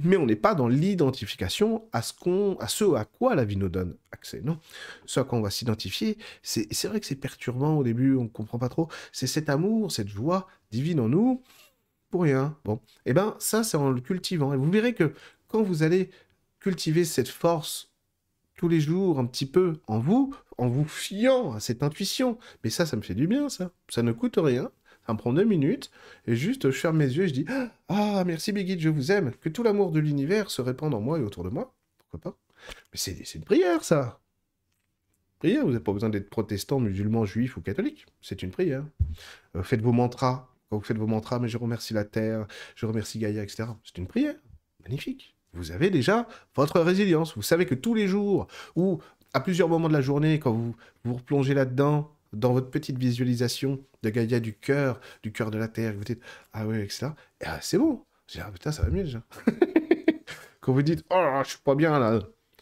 mais on n'est pas dans l'identification à ce à quoi la vie nous donne accès, non. Ce à quoi on va s'identifier, c'est vrai que c'est perturbant au début, on ne comprend pas trop, c'est cet amour, cette joie divine en nous, pour rien. Bon, et ben ça, c'est en le cultivant. Et vous verrez que quand vous allez cultiver cette force tous les jours, un petit peu en vous fiant à cette intuition, mais ça me fait du bien, ça. Ça ne coûte rien. Ça me prend 2 minutes, et juste je ferme mes yeux et je dis ah, merci Bigid, je vous aime, que tout l'amour de l'univers se répande en moi et autour de moi. Pourquoi pas? Mais c'est une prière, ça. Prière, vous n'avez pas besoin d'être protestant, musulman, juif ou catholique. C'est une prière. Faites vos mantras. Quand vous faites vos mantras, mais je remercie la Terre, je remercie Gaïa, etc. C'est une prière. Magnifique. Vous avez déjà votre résilience. Vous savez que tous les jours, ou à plusieurs moments de la journée, quand vous vous replongez là-dedans, dans votre petite visualisation de Gaïa du cœur de la Terre, vous dites ah ouais, etc. Et ah, c'est bon. Je dis, ah putain, ça va mieux déjà. Quand vous dites oh, je suis pas bien là,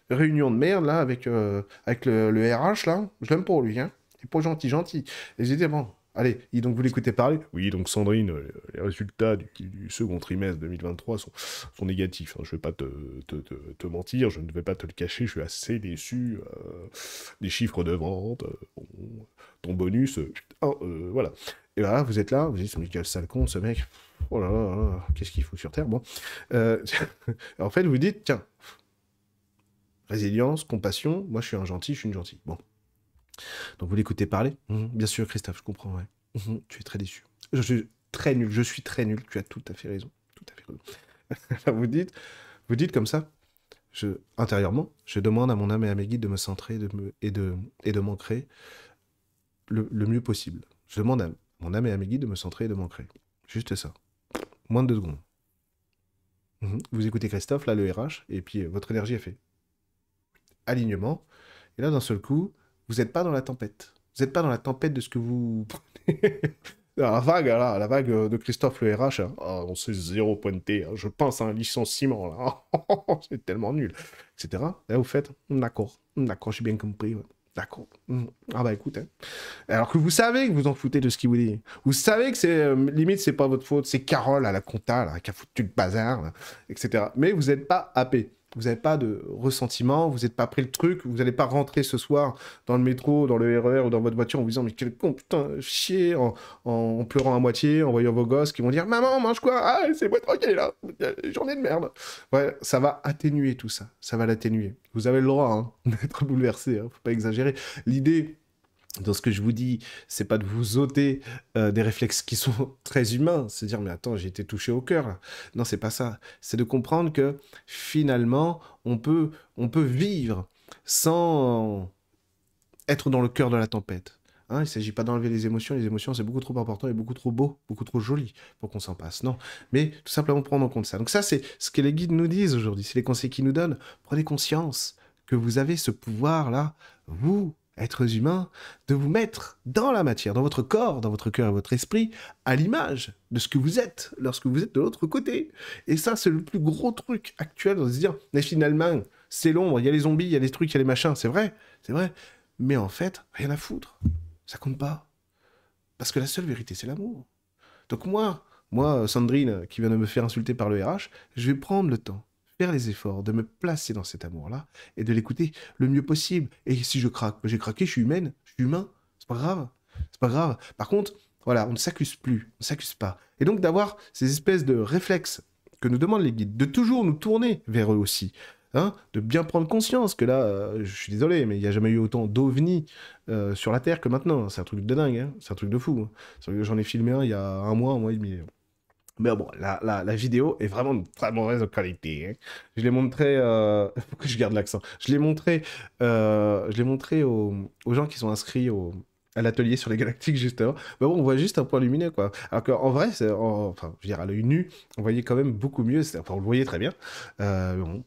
réunion de merde là avec le RH là, je l'aime pas lui, hein. Il est pas gentil, gentil. Et j'ai dit bon. Allez, donc vous l'écoutez parler? Oui, donc Sandrine, les résultats du second trimestre 2023 sont négatifs. Hein. Je ne vais pas te mentir, je ne vais pas te le cacher, je suis assez déçu des chiffres de vente, ton bonus, voilà. Et là, vous êtes là, vous dites, mais quel sale con ce mec, oh là là, là qu'est-ce qu'il fout sur Terre, bon. En fait, vous dites, tiens, résilience, compassion, moi je suis un gentil, je suis une gentille, bon. Donc vous l'écoutez parler? Bien sûr, Christophe, je comprends, ouais. Tu es très déçu. Je suis très nul, tu as tout à fait raison. Tout à fait raison. vous dites comme ça, intérieurement, je demande à mon âme et à mes guides de me centrer et de m'ancrer le mieux possible. Je demande à mon âme et à mes guides de me centrer et de m'ancrer. Juste ça. Moins de 2 secondes. Vous écoutez Christophe, là, le RH, et puis votre énergie est faite. Alignement. Et là, d'un seul coup, vous n'êtes pas dans la tempête. Vous n'êtes pas dans la tempête de ce que vous... la vague de Christophe le RH, hein. Oh, on sait 0 pointé, hein. Je pense à un licenciement, là. C'est tellement nul, etc. Là, vous faites, d'accord, j'ai bien compris. Ouais. D'accord. Ah bah écoute, hein. Alors que vous savez que vous en foutez de ce qu'il vous dit. Vous savez que c'est limite c'est pas votre faute, c'est Carole à la compta là, qui a foutu le bazar, là, etc. Mais vous n'êtes pas happé. Vous n'avez pas de ressentiment, vous n'êtes pas pris le truc, vous n'allez pas rentrer ce soir dans le métro, dans le RER ou dans votre voiture en vous disant mais quel con, putain, chier, en pleurant à moitié, en voyant vos gosses qui vont dire maman, mange quoi? Ah, c'est moi tranquille là, journée de merde. Ouais, ça va atténuer tout ça, ça va l'atténuer. Vous avez le droit hein, d'être bouleversé, hein, faut pas exagérer. L'idée, dans ce que je vous dis, c'est pas de vous ôter des réflexes qui sont très humains, c'est dire mais attends, j'ai été touché au cœur là. Non, c'est pas ça. C'est de comprendre que finalement, on peut vivre sans être dans le cœur de la tempête. Hein, il ne s'agit pas d'enlever les émotions c'est beaucoup trop important et beaucoup trop beau, beaucoup trop joli pour qu'on s'en passe. Non, mais tout simplement prendre en compte ça. Donc ça, c'est ce que les guides nous disent aujourd'hui, c'est les conseils qu'ils nous donnent. Prenez conscience que vous avez ce pouvoir-là, vous, êtres humains, de vous mettre dans la matière, dans votre corps, dans votre cœur et votre esprit, à l'image de ce que vous êtes lorsque vous êtes de l'autre côté. Et ça, c'est le plus gros truc actuel, de se dire, mais finalement, c'est l'ombre, il y a les zombies, il y a les trucs, il y a les machins, c'est vrai. Mais en fait, rien à foutre. Ça compte pas. Parce que la seule vérité, c'est l'amour. Donc moi, Sandrine, qui vient de me faire insulter par le RH, je vais prendre le temps, faire les efforts, de me placer dans cet amour-là et de l'écouter le mieux possible. Et si je craque, j'ai craqué, je suis humaine, je suis humain, c'est pas grave. C'est pas grave. Par contre, voilà, on ne s'accuse plus, on ne s'accuse pas. Et donc d'avoir ces espèces de réflexes que nous demandent les guides, de toujours nous tourner vers eux aussi. Hein, de bien prendre conscience que là, je suis désolé, mais il n'y a jamais eu autant d'ovnis sur la Terre que maintenant. C'est un truc de dingue, hein. C'est un truc de fou. Hein. C'est vrai que j'en ai filmé un il y a un mois et demi. Mais bon, la vidéo est vraiment de très mauvaise qualité. Hein. Je l'ai montré. Pourquoi je garde l'accent? Je l'ai montré aux gens qui sont inscrits à l'atelier sur les galactiques, justement. Mais bon, on voit juste un point lumineux, quoi. Alors qu'en vrai, enfin, je veux dire, à l'œil nu, on voyait quand même beaucoup mieux. Enfin, on le voyait très bien. Bon.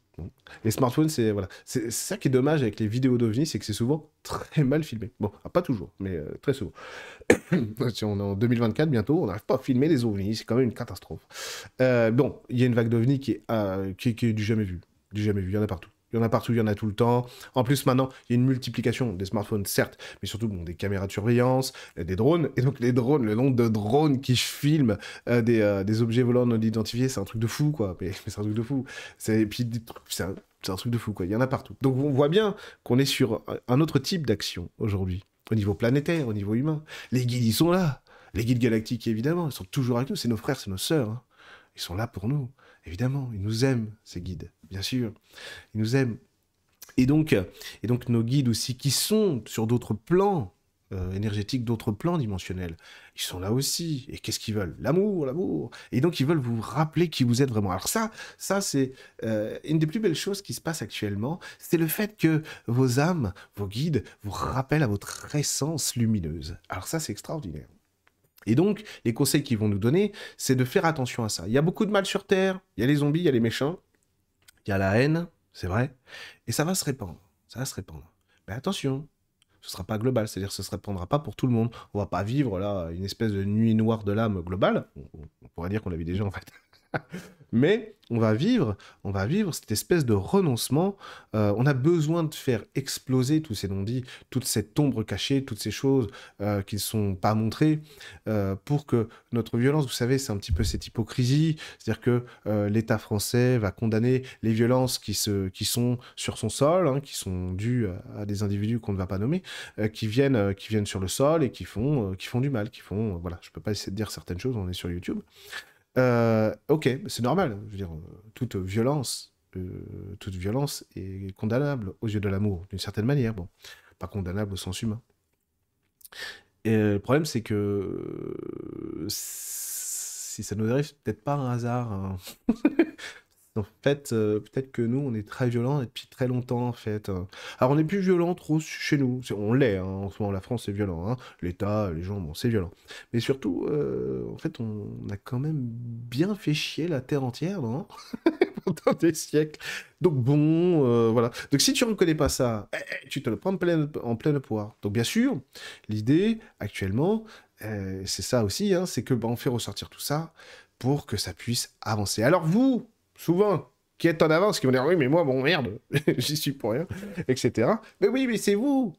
Les smartphones, c'est voilà. C'est ça qui est dommage avec les vidéos d'OVNI, c'est que c'est souvent très mal filmé. Bon, pas toujours, mais très souvent. Si on est en 2024 bientôt, on n'arrive pas à filmer les ovnis, c'est quand même une catastrophe. Bon, il y a une vague d'ovnis qui est du jamais vu. Du jamais vu, il y en a partout. Il y en a partout, il y en a tout le temps. En plus, maintenant, il y a une multiplication des smartphones, certes, mais surtout bon, des caméras de surveillance, des drones. Et donc, les drones, le nombre de drones qui filment des objets volants non identifiés, c'est un truc de fou, quoi. Mais c'est un truc de fou. Et puis, c'est un truc de fou, quoi. Il y en a partout. Donc, on voit bien qu'on est sur un autre type d'action aujourd'hui, au niveau planétaire, au niveau humain. Les guides, ils sont là. Les guides galactiques, évidemment, ils sont toujours avec nous. C'est nos frères, c'est nos sœurs. Hein. Ils sont là pour nous. Évidemment, ils nous aiment, ces guides, bien sûr. Ils nous aiment. Et donc, nos guides aussi, qui sont sur d'autres plans énergétiques, d'autres plans dimensionnels, ils sont là aussi. Et qu'est-ce qu'ils veulent? L'amour, l'amour. Et donc, ils veulent vous rappeler qui vous êtes vraiment. Alors ça c'est une des plus belles choses qui se passe actuellement. C'est le fait que vos âmes, vos guides, vous rappellent à votre essence lumineuse. Alors ça, c'est extraordinaire. Et donc, les conseils qu'ils vont nous donner, c'est de faire attention à ça. Il y a beaucoup de mal sur Terre, il y a les zombies, il y a les méchants, il y a la haine, c'est vrai, et ça va se répandre, ça va se répandre. Mais attention, ce ne sera pas global, c'est-à-dire que ça ne se répandra pas pour tout le monde. On va pas vivre là une espèce de nuit noire de l'âme globale, on pourrait dire qu'on la vit déjà en fait. Mais on va vivre cette espèce de renoncement. On a besoin de faire exploser tous ces non-dits, toute cette ombre cachée, toutes ces choses qui ne sont pas montrées, pour que notre violence, vous savez, c'est un petit peu cette hypocrisie, c'est-à-dire que l'État français va condamner les violences qui sont sur son sol, hein, qui sont dues à des individus qu'on ne va pas nommer, qui viennent sur le sol et qui font du mal, voilà, je peux pas essayer de dire certaines choses, on est sur YouTube. Ok, c'est normal. Je veux dire, toute violence est condamnable aux yeux de l'amour, d'une certaine manière. Bon, pas condamnable au sens humain. Et le problème, c'est que si ça nous arrive, peut-être pas un hasard. Hein. En fait, peut-être que nous, on est très violents depuis très longtemps, en fait. Hein. Alors, on n'est plus violent trop chez nous. On l'est, hein. En ce moment, la France, c'est violent. Hein. L'État, les gens, bon, c'est violent. Mais surtout, en fait, on a quand même bien fait chier la Terre entière, non? Pendant des siècles. Donc, bon, voilà. Donc, si tu ne reconnais pas ça, tu te le prends en pleine poire. Donc, bien sûr, l'idée, actuellement, c'est ça aussi, hein, c'est que on fait ressortir tout ça pour que ça puisse avancer. Alors, vous, souvent, qui êtes en avance, qui vont dire oui, mais moi, bon, merde, j'y suis pour rien, etc. Mais oui, mais c'est vous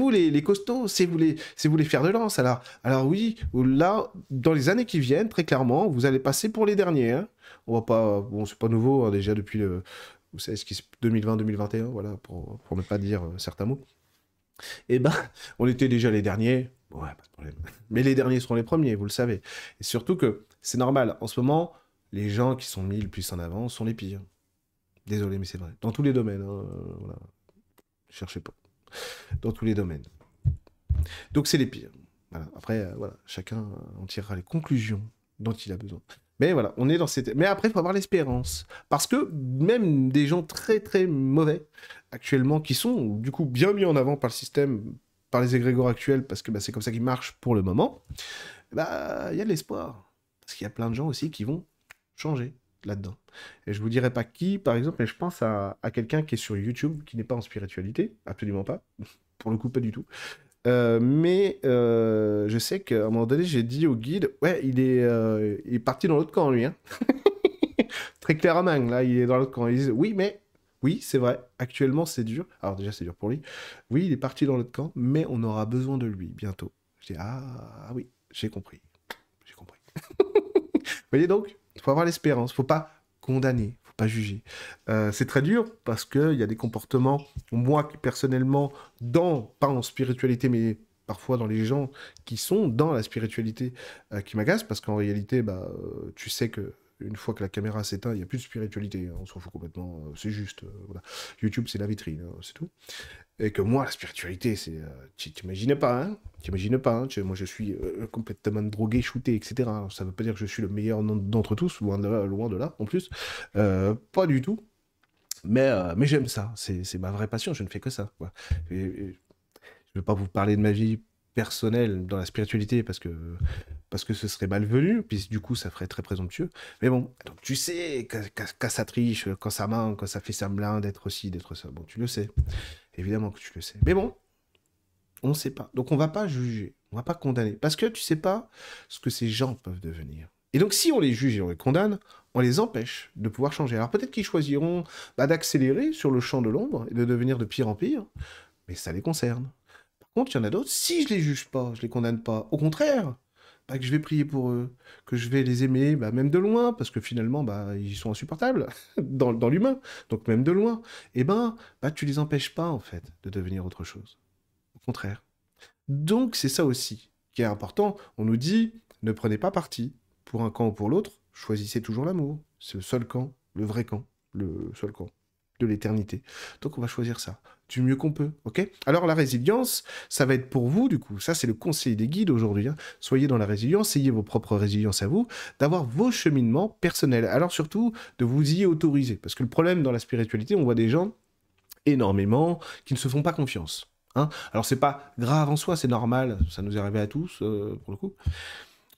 les costauds, c'est vous les fers de lance. Alors oui, là, dans les années qui viennent, très clairement, vous allez passer pour les derniers. Hein. On va pas, bon, c'est pas nouveau hein, déjà depuis vous savez ce qui 2020-2021, voilà, pour ne pas dire certains mots. Eh ben, on était déjà les derniers. Ouais, pas de problème. Mais les derniers seront les premiers, vous le savez. Et surtout que c'est normal. En ce moment, les gens qui sont mis le plus en avant sont les pires. Désolé, mais c'est vrai. Dans tous les domaines. Hein, voilà. Cherchez pas. Dans tous les domaines. Donc c'est les pires. Voilà. Après, voilà, chacun en tirera les conclusions dont il a besoin. Mais voilà, on est dans cette... Mais après, il faut avoir l'espérance. Parce que même des gens très très mauvais, actuellement, qui sont du coup bien mis en avant par le système, par les égrégores actuels, parce que bah, c'est comme ça qu'ils marchent pour le moment, bah, il y a de l'espoir. Parce qu'il y a plein de gens aussi qui vont changer là-dedans. Et je vous dirai pas qui, par exemple, mais je pense à quelqu'un qui est sur YouTube, qui n'est pas en spiritualité, absolument pas. Pour le coup, pas du tout. Mais je sais qu'à un moment donné, j'ai dit au guide, ouais, il est parti dans l'autre camp, lui. Hein. Très clairement, là, il est dans l'autre camp. Ils disent, oui, mais, oui, c'est vrai, actuellement, c'est dur. Alors déjà, c'est dur pour lui. Oui, il est parti dans l'autre camp, mais on aura besoin de lui bientôt. Je dis, ah oui, j'ai compris. J'ai compris. Vous voyez donc, il faut avoir l'espérance, il faut pas condamner, faut pas juger. C'est très dur parce qu'il y a des comportements, moi personnellement, pas en spiritualité, mais parfois dans les gens qui sont dans la spiritualité, qui m'agacent parce qu'en réalité, bah, tu sais que une fois que la caméra s'éteint, il n'y a plus de spiritualité, hein, on s'en fout complètement, c'est juste, voilà. YouTube, c'est la vitrine, hein, c'est tout. Et que moi, la spiritualité, c'est. T'imagines pas, hein? T'imagines pas, hein? Moi, je suis complètement drogué, shooté, etc. Alors, ça veut pas dire que je suis le meilleur d'entre tous, loin de là, en plus. Pas du tout. Mais j'aime ça. C'est ma vraie passion, je ne fais que ça. Quoi. Et je ne vais pas vous parler de ma vie personnelle dans la spiritualité parce que ce serait malvenu, puis du coup ça ferait très présomptueux. Mais bon, donc tu sais, quand ça triche, quand ça ment, quand ça fait semblant d'être ci, d'être ça, bon, tu le sais. Évidemment que tu le sais. Mais bon, on ne sait pas. Donc on va pas juger, on va pas condamner. Parce que tu sais pas ce que ces gens peuvent devenir. Et donc si on les juge et on les condamne, on les empêche de pouvoir changer. Alors peut-être qu'ils choisiront bah, d'accélérer sur le champ de l'ombre et de devenir de pire en pire, mais ça les concerne. Par contre, il y en a d'autres, si je les juge pas, je les condamne pas, au contraire, bah, que je vais prier pour eux, que je vais les aimer, bah, même de loin, parce que finalement, bah, ils sont insupportables dans l'humain, donc même de loin, et ben, bah, tu les empêches pas, en fait, de devenir autre chose. Au contraire. Donc, c'est ça aussi qui est important. On nous dit, ne prenez pas parti, pour un camp ou pour l'autre, choisissez toujours l'amour. C'est le seul camp, le vrai camp, le seul camp de l'éternité. Donc on va choisir ça du mieux qu'on peut, ok? Alors la résilience, ça va être pour vous, du coup, ça c'est le conseil des guides aujourd'hui, hein. Soyez dans la résilience, ayez vos propres résiliences à vous, d'avoir vos cheminements personnels, alors surtout de vous y autoriser, parce que le problème dans la spiritualité, on voit des gens énormément qui ne se font pas confiance. Hein. Alors c'est pas grave en soi, c'est normal, ça nous est arrivé à tous, pour le coup.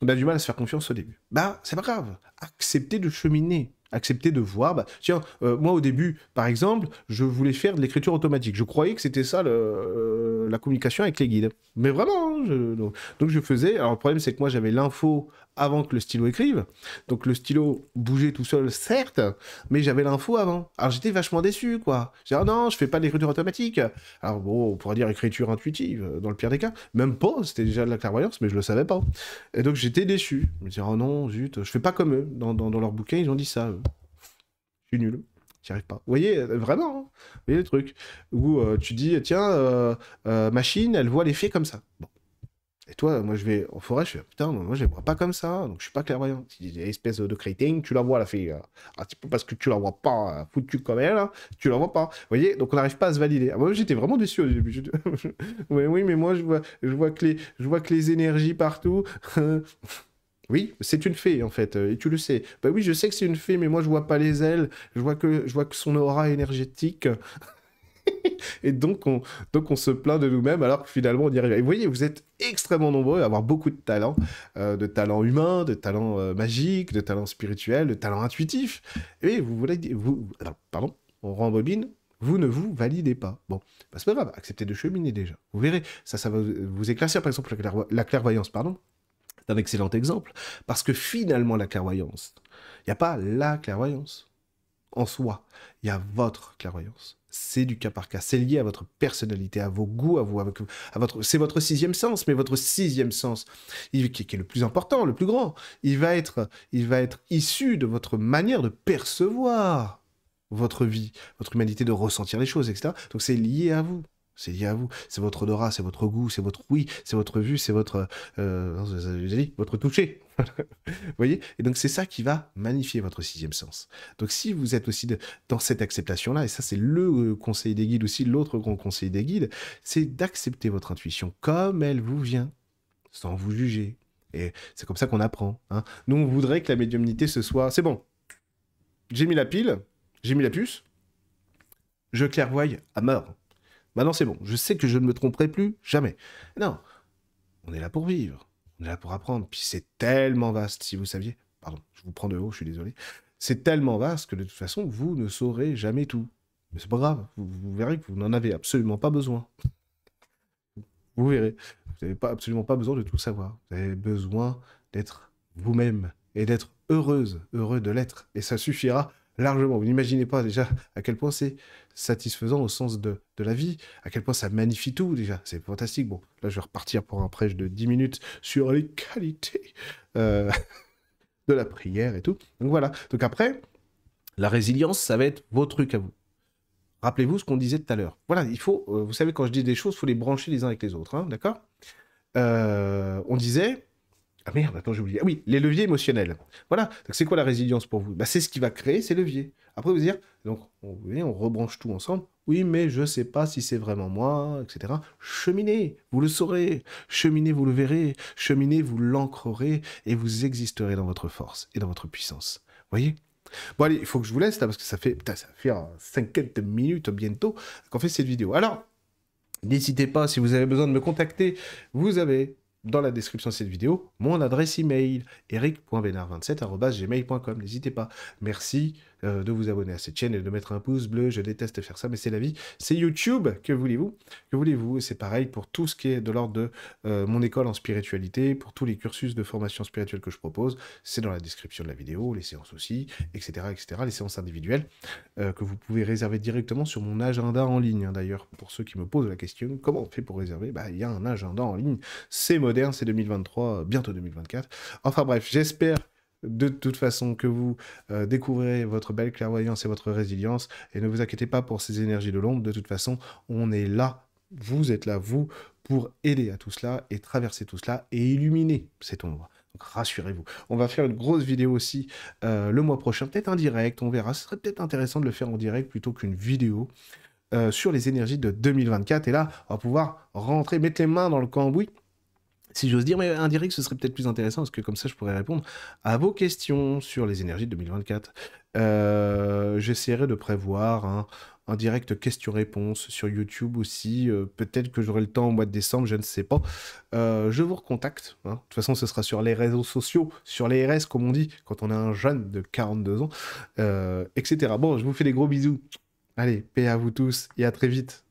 On a du mal à se faire confiance au début. Bah, c'est pas grave. Acceptez de cheminer. Acceptez de voir. Bah, tiens, moi au début, par exemple, je voulais faire de l'écriture automatique. Je croyais que c'était ça la communication avec les guides. Mais vraiment, hein, donc je faisais. Alors le problème, c'est que moi j'avais l'info avant que le stylo écrive. Donc le stylo bougeait tout seul, certes, mais j'avais l'info avant. Alors j'étais vachement déçu, quoi. J'ai dit, ah non, je fais pas de l'écriture automatique. Alors bon, on pourrait dire écriture intuitive, dans le pire des cas. Même pas, c'était déjà de la clairvoyance, mais je le savais pas. Et donc j'étais déçu. Je me disais, oh non, zut, je fais pas comme eux. Dans leur bouquin, ils ont dit ça. Je suis nul. J'y arrive pas. Vous voyez, vraiment, hein. Vous voyez le truc où tu dis, tiens, machine, elle voit les faits comme ça. Bon. Et toi, moi, je vais en forêt, je fais, putain, moi, je les vois pas comme ça, donc je suis pas clairvoyant. Espèce de crétin, tu la vois, la fille. Un petit peu parce que tu la vois pas foutue comme elle, hein, tu la vois pas. Vous voyez, donc on n'arrive pas à se valider. Ah, moi, j'étais vraiment déçu au début. Oui, oui, mais moi, je vois que les énergies partout. Oui, c'est une fée en fait, et tu le sais. Bah oui, je sais que c'est une fée, mais moi je vois pas les ailes, je vois que son aura énergétique, et donc on se plaint de nous-mêmes alors que finalement on y arrive. Et vous voyez, vous êtes extrêmement nombreux à avoir beaucoup de talents humains, de talents magiques, de talents spirituels, de talents intuitifs. Et vous voulez, alors, pardon, on rembobine. Vous ne vous validez pas. Bon, bah, c'est pas grave, acceptez de cheminer déjà. Vous verrez, ça va vous éclaircir, par exemple, la clairvoyance, pardon. C'est un excellent exemple. Parce que finalement, la clairvoyance, il n'y a pas la clairvoyance. en soi. Il y a votre clairvoyance. C'est du cas par cas. C'est lié à votre personnalité, à vos goûts, à vous, c'est votre sixième sens, mais votre sixième sens, qui est le plus important, le plus grand. Il va être issu de votre manière de percevoir votre vie, votre humanité, de ressentir les choses, etc. Donc c'est lié à vous. C'est lié à vous. C'est votre odorat, c'est votre goût, c'est votre ouïe, c'est votre vue, c'est votre... j'ai dit, votre toucher. Vous voyez? Et donc c'est ça qui va magnifier votre sixième sens. Donc si vous êtes aussi dans cette acceptation-là, et ça c'est le conseil des guides aussi, l'autre grand conseil des guides, c'est d'accepter votre intuition comme elle vous vient, sans vous juger. Et c'est comme ça qu'on apprend. Hein. Nous on voudrait que la médiumnité ce soit... C'est bon, j'ai mis la pile, j'ai mis la puce, je clairvoie à mort. Maintenant c'est bon, je sais que je ne me tromperai plus jamais. Non, on est là pour vivre, on est là pour apprendre. Puis c'est tellement vaste, si vous saviez. Pardon, je vous prends de haut, je suis désolé. C'est tellement vaste que de toute façon, vous ne saurez jamais tout. Mais c'est pas grave, vous verrez que vous n'en avez absolument pas besoin. Vous verrez, vous n'avez absolument pas besoin de tout savoir. Vous avez besoin d'être vous-même et d'être heureux de l'être. Et ça suffira largement. Vous n'imaginez pas déjà à quel point c'est satisfaisant au sens de la vie, à quel point ça magnifie tout déjà. C'est fantastique. Bon, là je vais repartir pour un prêche de 10 minutes sur les qualités de la prière et tout. Donc voilà. Donc après, la résilience, ça va être vos trucs à vous. Rappelez-vous ce qu'on disait tout à l'heure. Voilà, il faut, vous savez, quand je dis des choses, il faut les brancher les uns avec les autres, hein, d'accord? On disait... Ah merde, attends, j'ai oublié. Ah oui, les leviers émotionnels. Voilà, donc c'est quoi la résilience pour vous? Bah, c'est ce qui va créer ces leviers. Après, vous dire, donc, vous voyez, on rebranche tout ensemble. Oui, mais je ne sais pas si c'est vraiment moi, etc. Cheminez, vous le saurez. Cheminez, vous le verrez. Cheminez, vous l'ancrerez et vous existerez dans votre force et dans votre puissance. Vous voyez? Bon allez, il faut que je vous laisse là parce que ça fait 50 minutes bientôt qu'on fait cette vidéo. Alors, n'hésitez pas, si vous avez besoin de me contacter, vous avez dans la description de cette vidéo mon adresse email eric.benard27@gmail.com. N'hésitez pas. Merci de vous abonner à cette chaîne et de mettre un pouce bleu. Je déteste faire ça, mais c'est la vie. C'est YouTube, que voulez-vous? Que voulez-vous? Et c'est pareil pour tout ce qui est de l'ordre de mon école en spiritualité, pour tous les cursus de formation spirituelle que je propose. C'est dans la description de la vidéo, les séances aussi, etc., etc., les séances individuelles que vous pouvez réserver directement sur mon agenda en ligne. Hein, d'ailleurs, pour ceux qui me posent la question, comment on fait pour réserver? Bah, il y a un agenda en ligne. C'est moderne, c'est 2023, bientôt 2024. Enfin bref, j'espère de toute façon que vous découvrirez votre belle clairvoyance et votre résilience, et ne vous inquiétez pas pour ces énergies de l'ombre. De toute façon, on est là, vous êtes là, vous, pour aider à tout cela et traverser tout cela et illuminer cette ombre. Donc rassurez-vous. On va faire une grosse vidéo aussi le mois prochain, peut-être en direct, on verra. Ce serait peut-être intéressant de le faire en direct plutôt qu'une vidéo sur les énergies de 2024. Et là, on va pouvoir rentrer, mettre les mains dans le cambouis, si j'ose dire, mais un direct, ce serait peut-être plus intéressant, parce que comme ça, je pourrais répondre à vos questions sur les énergies de 2024. J'essaierai de prévoir un direct question-réponse sur YouTube aussi. Peut-être que j'aurai le temps au mois de décembre, je ne sais pas. Je vous recontacte. Hein. De toute façon, ce sera sur les réseaux sociaux, sur les RS, comme on dit, quand on a un jeune de 42 ans, etc. Bon, je vous fais des gros bisous. Allez, paix à vous tous et à très vite.